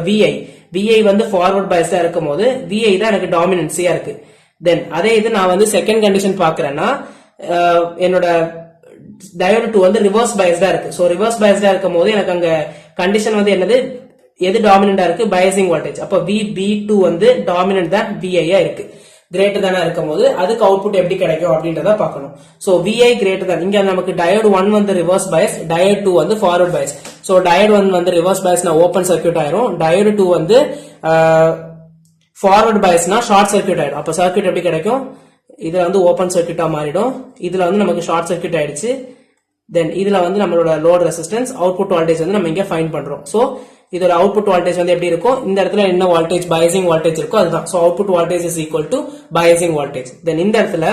VI வந்து ஃபார்வர்ட் பயஸ்டா இருக்கும் போது VI தான் எனக்கு டாமினன்சியா இருக்கு. தென் அதே இது நான் வந்து செகண்ட் கண்டிஷன் பாக்குறேன்னா என்னோட டயோடு 2 வந்து ரிவர்ஸ் பயஸ்டா இருக்கு. சோ ரிவர்ஸ் பயஸ்டா இருக்கும் போது எனக்கு அங்க கண்டிஷன் வந்து என்னது, எது டாமினண்டா இருக்கு, பயாசிங் வோல்டேஜ். அப்ப VB2 வந்து டாமினன்ட் தான் VI இருக்கு. கிரேட்டர் தானா இருக்கும் போது அதுக்கு அவுட்புட் எப்படி கிடைக்கும் அப்படின்றத பார்க்கணும். சோ VI கிரேட்டர் தான், இங்க நமக்கு டயோடு 1 வந்து ரிவர்ஸ் பயஸ், டயோடு 2 வந்து ஃபார்வர்ட் பயஸ். சோ டயோடு 1 வந்து ரிவர்ஸ் பயஸ்னா ஓபன் சர்க்யூட் ஆயிரும், டயோடு 2 வந்து ஃபார்வர்ட் பயஸ்னா ஷார்ட் சர்க்யூட் ஆயிடும். அப்ப சர்க்யூட் எப்படி கிடைக்கும், இதுல வந்து ஓபன் சர்க்யூட்டா மாறிடும், இதுல வந்து நமக்கு ஷார்ட் சர்க்யூட் ஆயிடுச்சு. தென் இதுல வந்து நம்மளோட லோட் ரெசிஸ்டன்ஸ், அவுட்புட் வோல்டேஜ் வந்து நம்ம இங்க ஃபைண்ட் பண்றோம். சோ இதோட அவுட்புட் வோல்டேஜ் வந்து எப்படி இருக்கும், இந்த இடத்துல என்ன வோல்டேஜ் பயாசிங் வோல்டேஜ் இருக்கோ அதுதான். So output voltage is equal to biasing voltage. Then இந்த இடத்துல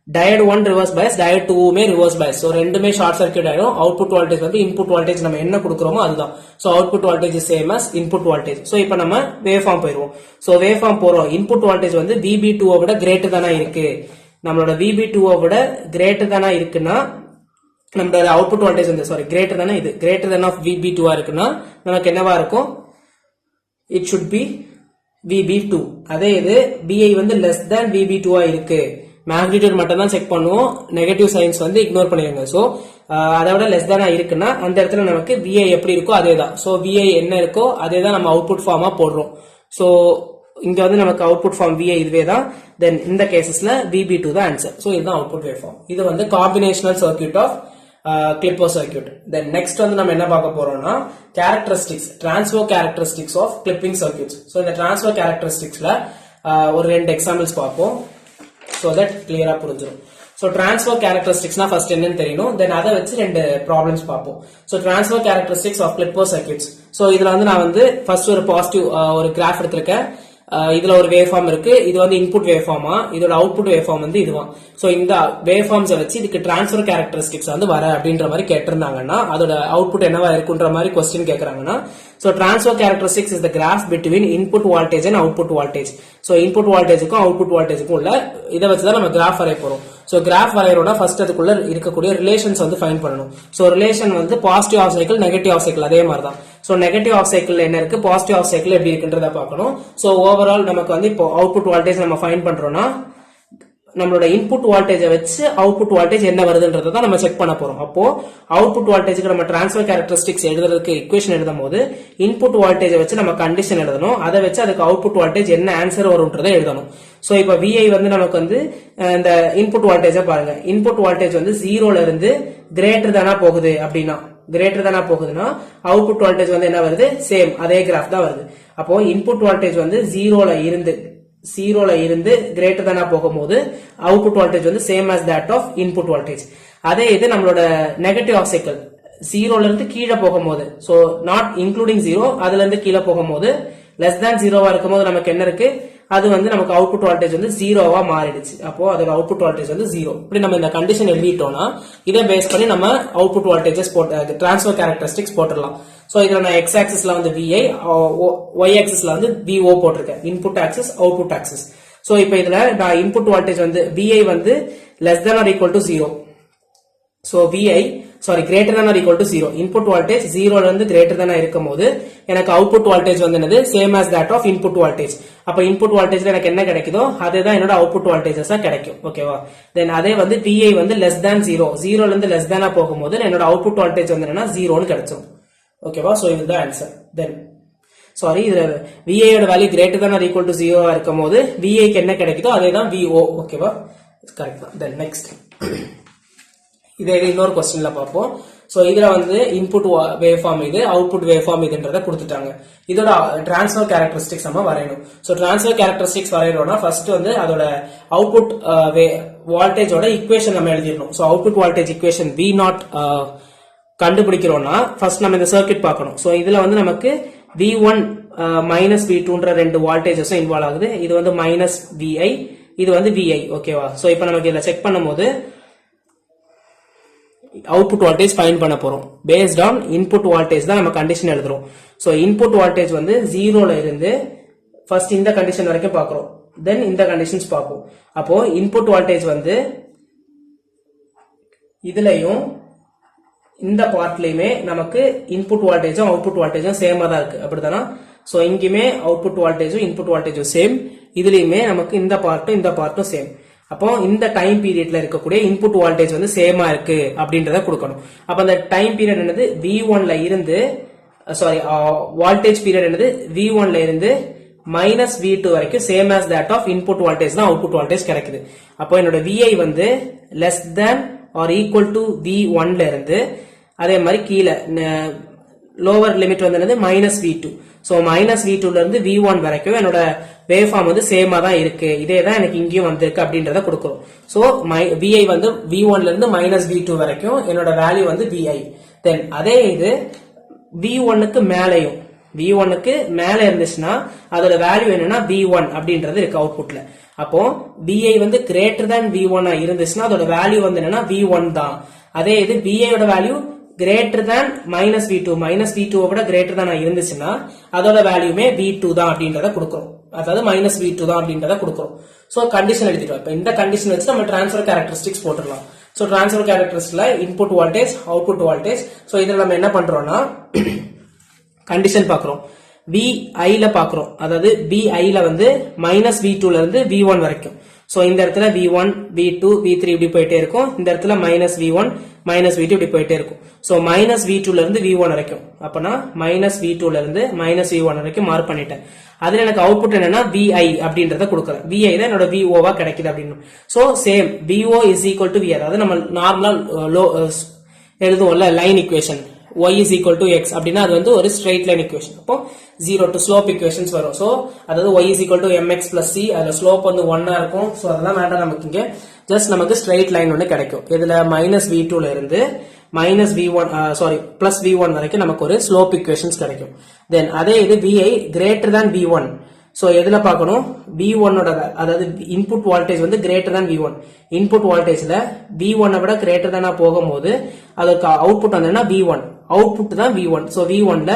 டயோடு 1 ரிவர்ஸ் பயஸ், டயோடு 2மே ரிவர்ஸ் பயஸ். சோ ரெண்டுமே ஷார்ட் சர்க்யூட் ஆயிடும். அவுட்புட் வோல்டேஜ் வந்து இன்புட் வோல்டேஜ் நம்ம என்ன கொடுக்குறோமோ அதுதான். So output voltage same as input voltage. So இப்போ நம்ம வேவ் ஃபார்ம் போயிடுவோம். சோ வேவ் ஃபார்ம் போறோம், இன்புட் வோல்டேஜ் வந்து VB2 விட கிரேட்டர் தானா இருக்கு, நம்மளோட VB2 விட கிரேட்டர் தானா இருக்குன்னா நம்மளோட அவுட்புட் வோல்டேஜ் வந்து கிரேட்டர் தானே, இது கிரேட்டர் than ஆஃப் VB2 இருக்குன்னா நமக்கு என்னவா இருக்கும், இட் should be VB2. அதே இது VI வந்து லெஸ் than VB2 இருக்கு, மேக்னிடியூட் மட்டும் தான் செக் பண்ணுவோம், நெகட்டிவ் சைன்ஸ் வந்து இக்னோர் பண்ணிடுங்க. சோ அதை விட லெஸ் தானா இருக்குன்னா அந்த இடத்துல நமக்கு VI எப்படி இருக்கோ அதே தான். சோ VI என்ன இருக்கோ அதே தான் நம்ம அவுட்புட் ஃபார்மா போடுறோம். சோ இங்க வந்து நமக்கு அவுட்புட் ஃபார்ம் VI இதுவே தான். தென் இந்த கேசஸ்ல VB2 தான் ஆன்சர். சோ இதுதான் அவுட்புட் வேவ் ஃபார்ம். இது வந்து combinational circuit of clipper circuit. Then next வந்து நம்ம என்ன பார்க்க போறோம்னா characteristics, transfer characteristics of clipping circuits. So இந்த டிரான்ஸ்ஃபர் கேரக்டரிஸ்டிக்ஸ்ல ஒரு ரெண்டு எக்ஸாம்பிள்ஸ் பார்ப்போம், சோ தட் கிளியரா புரிஞ்சிடும். சோ டிரான்ஸ்ஃபர் கேரக்டரிஸ்டிக்ஸ்னா ஃபர்ஸ்ட் என்னன்னு தெரியணும், தென் அதை வச்சு ரெண்டு ப்ராப்ளம்ஸ் பார்ப்போம். So transfer characteristics of clipper circuits. So இதுல வந்து நான் வந்து ஃபர்ஸ்ட் ஒரு பாசிட்டிவ் ஒரு கிராஃப் எடுத்திருக்கேன், இதுல ஒரு வேவ் ஃபார்ம் இருக்கு, இது வந்து இன்புட் வேவ் ஃபார்மா, இதோட அவுட்புட் வேவ் ஃபார்ம் வந்து இதுவான். சோ இந்த வேவ் ஃபார்ம்ஸை வச்சு இதுக்கு டிரான்ஸ்ஃபர் கேரக்டரிஸ்டிக்ஸ் வந்து வர அப்படின்ற மாதிரி கேட்டிருந்தாங்கன்னா அதோட அவுட்புட் என்னவா இருக்குன்ற மாதிரி கொஸ்டின் கேக்குறாங்கன்னா, so transfer characteristics is the graph between input voltage and output voltage. So input வோல்டேஜுக்கும் அவுட்புட் வோல்டேஜுக்கும் உள்ள இதை வச்சுதான் நம்ம கிராஃப் வரைய போறோம். சோ கிராஃப் வரையறோட ஃபர்ஸ்ட் அதுக்குள்ள இருக்கக்கூடிய ரிலேஷன்ஸ் வந்து ஃபைண்ட் பண்ணணும். சோ ரிலேஷன் வந்து positive half cycle, negative half cycle அதே மாதிரி தான். சோ நெகட்டிவ் ஆஃப் சைக்கிள் என்ன இருக்கு, பாசிட்டிவ் ஆஃப் சைக்கிள் எப்படி இருக்குன்றத பார்க்கணும். சோ ஓவரால் நமக்கு வந்து இப்போ அவுட்புட் வோல்டேஜ் நம்ம ஃபைண்ட் பண்றோம்னா நம்மளோட இன்புட் வோல்டேஜை வச்சு அவுட்புட் வோல்டேஜ் என்ன வருதுன்றதை தான் நம்ம செக் பண்ண போறோம். அப்போ அவுட்புட் வோல்டேஜ்க்கு நம்ம டிரான்ஸ்ஃபர் கேரக்டரிஸ்டிக்ஸ் எழுதுறதுக்கு ஈக்குவேஷன் எழுதும் போது இன்புட் வோல்டேஜை வச்சு நம்ம கண்டிஷன் எழுதணும், அதை வச்சு அதுக்கு அவுட்புட் வோல்டேஜ் என்ன ஆன்சர் வரும்ன்றதை எழுதணும். சோ இப்போ VI வந்து நமக்கு வந்து இந்த இன்புட் வோல்டேஜை பாருங்க, இன்புட் வோல்டேஜ் வந்து 0ல இருந்து கிரேட்டர் தானா போகுது அப்படின்னா கிரேட்டர் தானா போகுதுன்னா அவுட்புட் வோல்டேஜ் வந்து என்ன வருது, சேம் அதே கிராஃப் தான் வருது. அப்போ இன்புட் வோல்டேஜ் வந்து ஜீரோல இருந்து கிரேட்டர் தானா போகும்போது அவுட்புட் வோல்டேஜ் வந்து same as that of input voltage. அதே இது நம்மளோட நெகட்டிவ் ஆஃப் சைக்கிள் ஜீரோல இருந்து கீழே போகும்போது, சோ நாட் இன்க்ளூடிங் ஜீரோ, அதுல இருந்து கீழே போகும்போது லெஸ் தேன் ஜீரோவா இருக்கும்போது நமக்கு என்ன இருக்கு, அது வந்து நமக்கு அவுட்புட் வோல்டேஜ் வந்து ஜீரோவா மாறிடுச்சு. அப்போ அதோட அவுட்புட் வோல்டேஜ் வந்து ஜீரோ. இப்படி நம்ம இந்த கண்டிஷன் எழுதிட்டோம்னா இதை பேஸ் பண்ணி நம்ம அவுட்புட் வோல்டேஜஸ் டிரான்ஸ்ஃபர் கேரக்டரிஸ்டிக்ஸ் போட்டுடலாம். சோ இதுல நான் எக்ஸ் ஆக்சிஸ்ல வந்து VI, ஒய் ஆக்சிஸ்ல வந்து VO போட்டிருக்கேன். Input axis, output axis. So இப்போ இதுல நான் இன்புட் வோல்டேஜ் வந்து VI வந்து less than or equal to zero. So greater than or equal to 0. Input voltage 0 ல இருந்து greater than இருக்கும் போது எனக்கு output voltage வந்து என்னது, same as that of input voltage. அப்ப input voltageல எனக்கு என்ன கிடைக்குதோ அதுதான் என்னோட output voltages கிடைக்கும். ஓகேவா? தென் அதே வந்து VI வந்து less than 0, 0 ல இருந்து less than போகும்போது என்னோட output voltage வந்து என்னன்னா 0 னு கிடைச்சிரும். ஓகேவா? சோ இதுதான் ஆன்சர். தென் இதுல VI ஓட value greater than or equal to 0 இருக்கும் போது VI க்கு என்ன கிடைக்குதோ அதேதான் VO. ஓகேவா? கரெக்ட் தான். தென் நெக்ஸ்ட் இதே இன்னொரு क्वेश्चनல பார்ப்போம். சோ இதுல வந்து இன்புட் வேவ் ஃபார்ம் இது, அவுட்புட் வேவ் ஃபார்ம் இதுன்றத கொடுத்துட்டாங்க. இதோட ட்ரான்ஸ்ஃபர் கேரக்டரிஸ்டிக்ஸ் நம்ம வரையணும். சோ ட்ரான்ஸ்ஃபர் கேரக்டரிஸ்டிக்ஸ் வரையறோம்னா ஃபர்ஸ்ட் வந்து அதோட அவுட்புட் வோல்டேஜோட ஈக்குவேஷன் நம்ம எழுதிடணும். So output voltage equation V0 கண்டுபிடிக்கிறோம்னா ஃபர்ஸ்ட் நம்ம இந்த சர்க்யூட் பார்க்கணும். சோ இதுல வந்து நமக்கு V1 மைனஸ் V2ன்ற ரெண்டு வோல்டேஜஸும் இன்வால்வ் ஆகுது. இது வந்து மைனஸ் VI, இது வந்து VI. ஓகேவா? சோ இப்போ நமக்கு இத செக் பண்ணும்போது அவுட்புட் வோல்டேஜ் ஃபைண்ட் பண்ண போறோம். பேஸ்ட் ஆன் இன்புட் வோல்டேஜ் தான் நம்ம கண்டிஷன் எழுதுறோம். சோ இன்புட் வோல்டேஜ் வந்து 0ல இருந்து ஃபர்ஸ்ட் இந்த கண்டிஷன் வரைக்கும் பார்க்கறோம். தென் இந்த கண்டிஷன்ஸ் பார்ப்போம். அப்போ இன்புட் வோல்டேஜ் வந்து இதுலயும் இந்த பார்ட்லயுமே நமக்கு இன்புட் வோல்டேஜும் அவுட்புட் வோல்டேஜும் சேமா தான் இருக்கு. அப்படிதானா? சோ இங்கேயுமே அவுட்புட் வோல்டேஜும் இன்புட் வோல்டேஜும் சேம், இதுலயுமே நமக்கு இந்த பார்ட்டும் சேம். அப்போ இந்த டைம் பீரியட்ல இருக்கக்கூடிய இன்புட் வோல்டேஜ் வந்து சேமா இருக்கு அப்படின்றத கொடுக்கணும். அப்ப அந்த டைம் பீரியட் என்னது V1ல இருந்து வோல்டேஜ் பீரியட் என்னது V1ல இருந்து மைனஸ் V2 வரைக்கும் same as that of input voltage தான் அவுட்புட் வோல்டேஜ் கிடைக்குது. அப்போ என்னோட VI வந்து less than or equal to V1ல இருந்து அதே மாதிரி கீழே லோவர் லிமிட் வந்து என்னது மைனஸ் V2. சோ மைனஸ் V2ல இருந்து V1 வரைக்கும் என்னோட வேவ் ஃபார்ம் வந்து சேமா தான் இருக்கு. இதே தான் எனக்கு இங்கேயும் வந்திருக்கு அப்படின்றத கொடுக்கிறோம். சோ VI வந்து V1ல இருந்து மைனஸ் V2 வரைக்கும் என்னோட வேல்யூ வந்து VI. தென் அதே இது V1க்கு மேலையும் V1க்கு மேல இருந்துச்சுன்னா அதோட வேல்யூ என்னன்னா V1 அப்படின்றது இருக்கு அவுட்புட்ல. அப்போ VI வந்து கிரேட்டர் than V1 இருந்துச்சுன்னா அதோட வேல்யூ வந்து என்னன்னா V1 தான். அதே இது VI ஓட value greater than minus V2, minus V2 விட கிரேட்டர் than இருந்துச்சுன்னா அதோட வேல்யூமே V2 தான் அப்படின்றத கொடுக்கிறோம். அதாவது மைனஸ் V2 தான் அப்படின்றத கொடுக்கிறோம். சோ கண்டிஷன் எழுதிட்டோம். இப்போ இந்த கண்டிஷன் வச்சு நம்ம ட்ரான்ஸ்ஃபர் கேரக்டரிஸ்டிக்ஸ் போட்டுடலாம். சோ ட்ரான்ஸ்ஃபர் கேரக்டரிஸ்டிக்ஸ்ல input voltage, output voltage. So இதுல நம்ம என்ன பண்றோம்னா கண்டிஷன் பாக்குறோம். VIல பாக்குறோம். அதாவது VIல வந்து மைனஸ் V2ல இருந்து V1 வரைக்கும். சோ இந்த இடத்துல V1, V2, V3 இப்படி போயிட்டே இருக்கும். இந்த இடத்துல மைனஸ் V1, மைனஸ் V2 இப்படி போயிட்டே இருக்கும். சோ மைனஸ் V2ல இருந்து V1 வரைக்கும். அப்பனா மைனஸ் V2ல இருந்து மைனஸ் V1 வரைக்கும் மார்க் பண்ணிட்டேன். அதுல எனக்கு அவுட்புட் என்னன்னா VI அப்படின்றத கொடுக்குறேன். VI தான் என்னோட VOவா கிடைக்குது அப்படின்னு. So same VO is equal to V. அதாவது நம்ம நார்மலா எழுதுவோம்ல line equation y is equal to x அப்படின்னா அது வந்து ஒரு ஸ்ட்ரெயிட் லைன் ஈக்குவேஷன். அப்போ 0 to ஸ்லோப் ஈக்குவேஷன்ஸ் வரும். சோ அதாவது y is equal to mx plus c, அதுல ஸ்லோப் வந்து 1 இருக்கும். சோ அதெல்லாம் வேண்டாம் நமக்கு. இங்க ஜஸ்ட் நமக்கு ஸ்ட்ரெயிட் லைன் ஒன்று கிடைக்கும். இதுல மைனஸ் V2ல இருந்து மைனஸ் V1 பிளஸ் V1 வரைக்கும் நமக்கு ஒரு ஸ்லோப் ஈக்குவேஷன்ஸ் கிடைக்கும். தென் அதே இது VI greater than V1. So எதுல பார்க்கணும், V1 ஓட அதாவது இன்புட் வோல்டேஜ் வந்து கிரேட்டர் than V1. இன்புட் வோல்டேஜ்ல V1 விட கிரேட்டர் than போகும்போது அதற்கு அவுட்புட் வந்து V1, அவுட்புட் தான் V1. சோ V1ல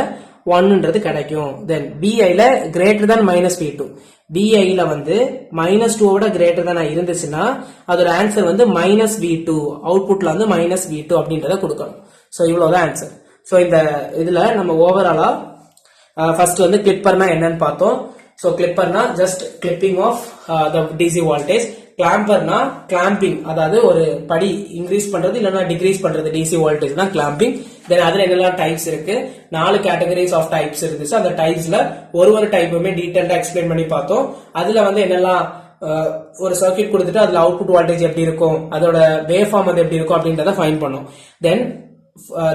1ன்றது கிடைக்கும். தென் VIல கிரேட்டர் than மைனஸ் V2. VIல வந்து மைனஸ் 2 விட கிரேட்டர் than இருந்துச்சுன்னா அதோட ஆன்சர் வந்து மைனஸ் V2, அவுட்புட்ல வந்து மைனஸ் V2 அப்படின்றத கொடுக்கணும். சோ இவ்வளவுதான் ஆன்சர். சோ இந்த இதுல நம்ம ஓவராலா ஃபர்ஸ்ட் வந்து கிளிப்பர்னா என்னன்னு பார்த்தோம். சோ கிளிப்பர்னா just clipping of the DC voltage. கிளாம்பர்னா கிளாம்பிங், அதாவது ஒரு படி இன்க்ரீஸ் பண்றது இல்லைன்னா டிக்ரீஸ் பண்றது DC வோல்டேஜ் தான் கிளாம்பிங். தென் அதுல என்னெல்லாம் டைப்ஸ் இருக்கு, 4 கேட்டகரிஸ் ஆஃப் டைப்ஸ் இருந்துச்சு. அந்த டைப்ஸ்ல ஒரு டைப்புமே டீடைல்டா எக்ஸ்பிளைன் பண்ணி பார்த்தோம். அதுல வந்து என்னெல்லாம் ஒரு சர்க்யூட் கொடுத்துட்டு அதுல அவுட்புட் வோல்டேஜ் எப்படி இருக்கும், அதோட வேவ் ஃபார்ம் வந்து எப்படி இருக்கும் அப்படின்றத ஃபைண்ட் பண்ணோம். தென்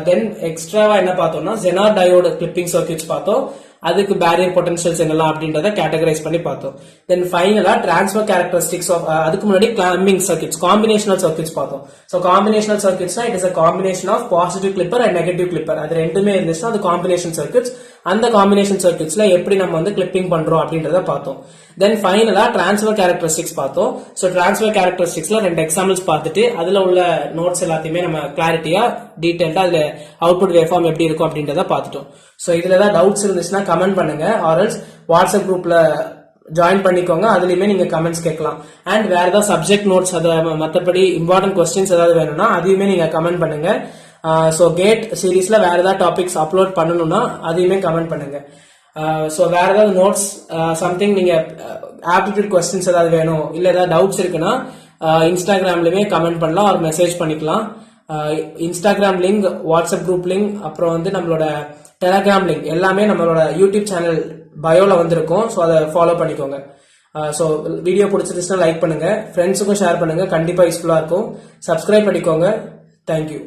தென் எக்ஸ்ட்ராவா என்ன பார்த்தோம்னா ஜெனார் டயோடு கிளிப்பிங் சர்க்யூட்ஸ் பார்த்தோம். அதுக்கு பேரியர் பொட்டன்ஷியல்ஸ் என்னலாம் அப்படின்றத கேட்டகரைஸ் பண்ணி பார்த்தோம். தென் ஃபைனலா டிரான்ஸ்ஃபர் கேரக்டரிஸ்டிக்ஸ் ஆஃப் அதுக்கு முன்னாடி கிளாம்பிங் சர்க்யூட்ஸ் காம்பினேஷனல் சர்க்யூட்ஸ் பார்த்தோம். ஸோ காம்பினேஷனல் சர்க்யூட்ஸ்னா it is a combination of positive clipper and negative clipper. அது ரெண்டுமே இருந்துச்சுன்னா அது காம்பினேஷன் சர்க்யூட்ஸ். அந்த காம்பினேஷன் சர்க்யூட்ஸ்ல எப்படி நம்ம வந்து கிளிப்பிங் பண்றோம் அப்படின்றத பார்த்தோம். தென் ஃபைனலா டிரான்ஸ்ஃபர் கேரக்டரிஸ்டிக்ஸ் பார்த்தோம். ஸோ டிரான்ஸ்ஃபர் கேரக்டரிஸ்டிக்ஸ்ல 2 எக்ஸாம்பிள்ஸ் பார்த்துட்டு அதுல உள்ள நோட்ஸ் எல்லாத்தையுமே நம்ம கிளாரிட்டியா டீடைல்டா அதுல அவுட்புட் வேவ்ஃபார்ம் எப்படி இருக்கும் அப்படின்றத பார்த்துட்டோம். ஸோ இதுல ஏதாவது டவுட்ஸ் இருந்துச்சுன்னா கமெண்ட் பண்ணுங்க, ஆர்எல்ஸ் வாட்ஸ்அப் குரூப்ல ஜாயின் பண்ணிக்கோங்க. அதுலயுமே நீங்க கமெண்ட்ஸ் கேட்கலாம். அண்ட் வேற ஏதாவது சப்ஜெக்ட் நோட்ஸ் அதை மற்றபடி இம்பார்ட்டன்ட் கொஸ்டின்ஸ் ஏதாவது வேணும்னா அதையுமே நீங்க கமெண்ட் பண்ணுங்க. ஸோ கேட் சீரீஸ்ல வேற ஏதாவது டாபிக்ஸ் அப்லோட் பண்ணணும்னா அதையுமே கமெண்ட் பண்ணுங்க. ஸோ வேற ஏதாவது நோட்ஸ் சம்திங் நீங்க ஆப்டிடியூட் கொஸ்டின்ஸ் ஏதாவது வேணும் இல்ல ஏதாவது டவுட்ஸ் இருக்குன்னா இன்ஸ்டாகிராம்லயுமே கமெண்ட் பண்ணலாம் ஒரு மெசேஜ் பண்ணிக்கலாம். Instagram link, WhatsApp group link, அப்புறம் வந்து நம்மளோட டெலகிராம் லிங்க் எல்லாமே நம்மளோட யூடியூப் சேனல் பயோல வந்திருக்கும். ஸோ அதை ஃபாலோ பண்ணிக்கோங்க. ஸோ வீடியோ பிடிச்சிருச்சுன்னா லைக் பண்ணுங்க, ஃப்ரெண்ட்ஸுக்கும் ஷேர் பண்ணுங்க, கண்டிப்பா யூஸ்ஃபுல்லா இருக்கும். சப்ஸ்கிரைப் பண்ணிக்கோங்க. தேங்க்யூ.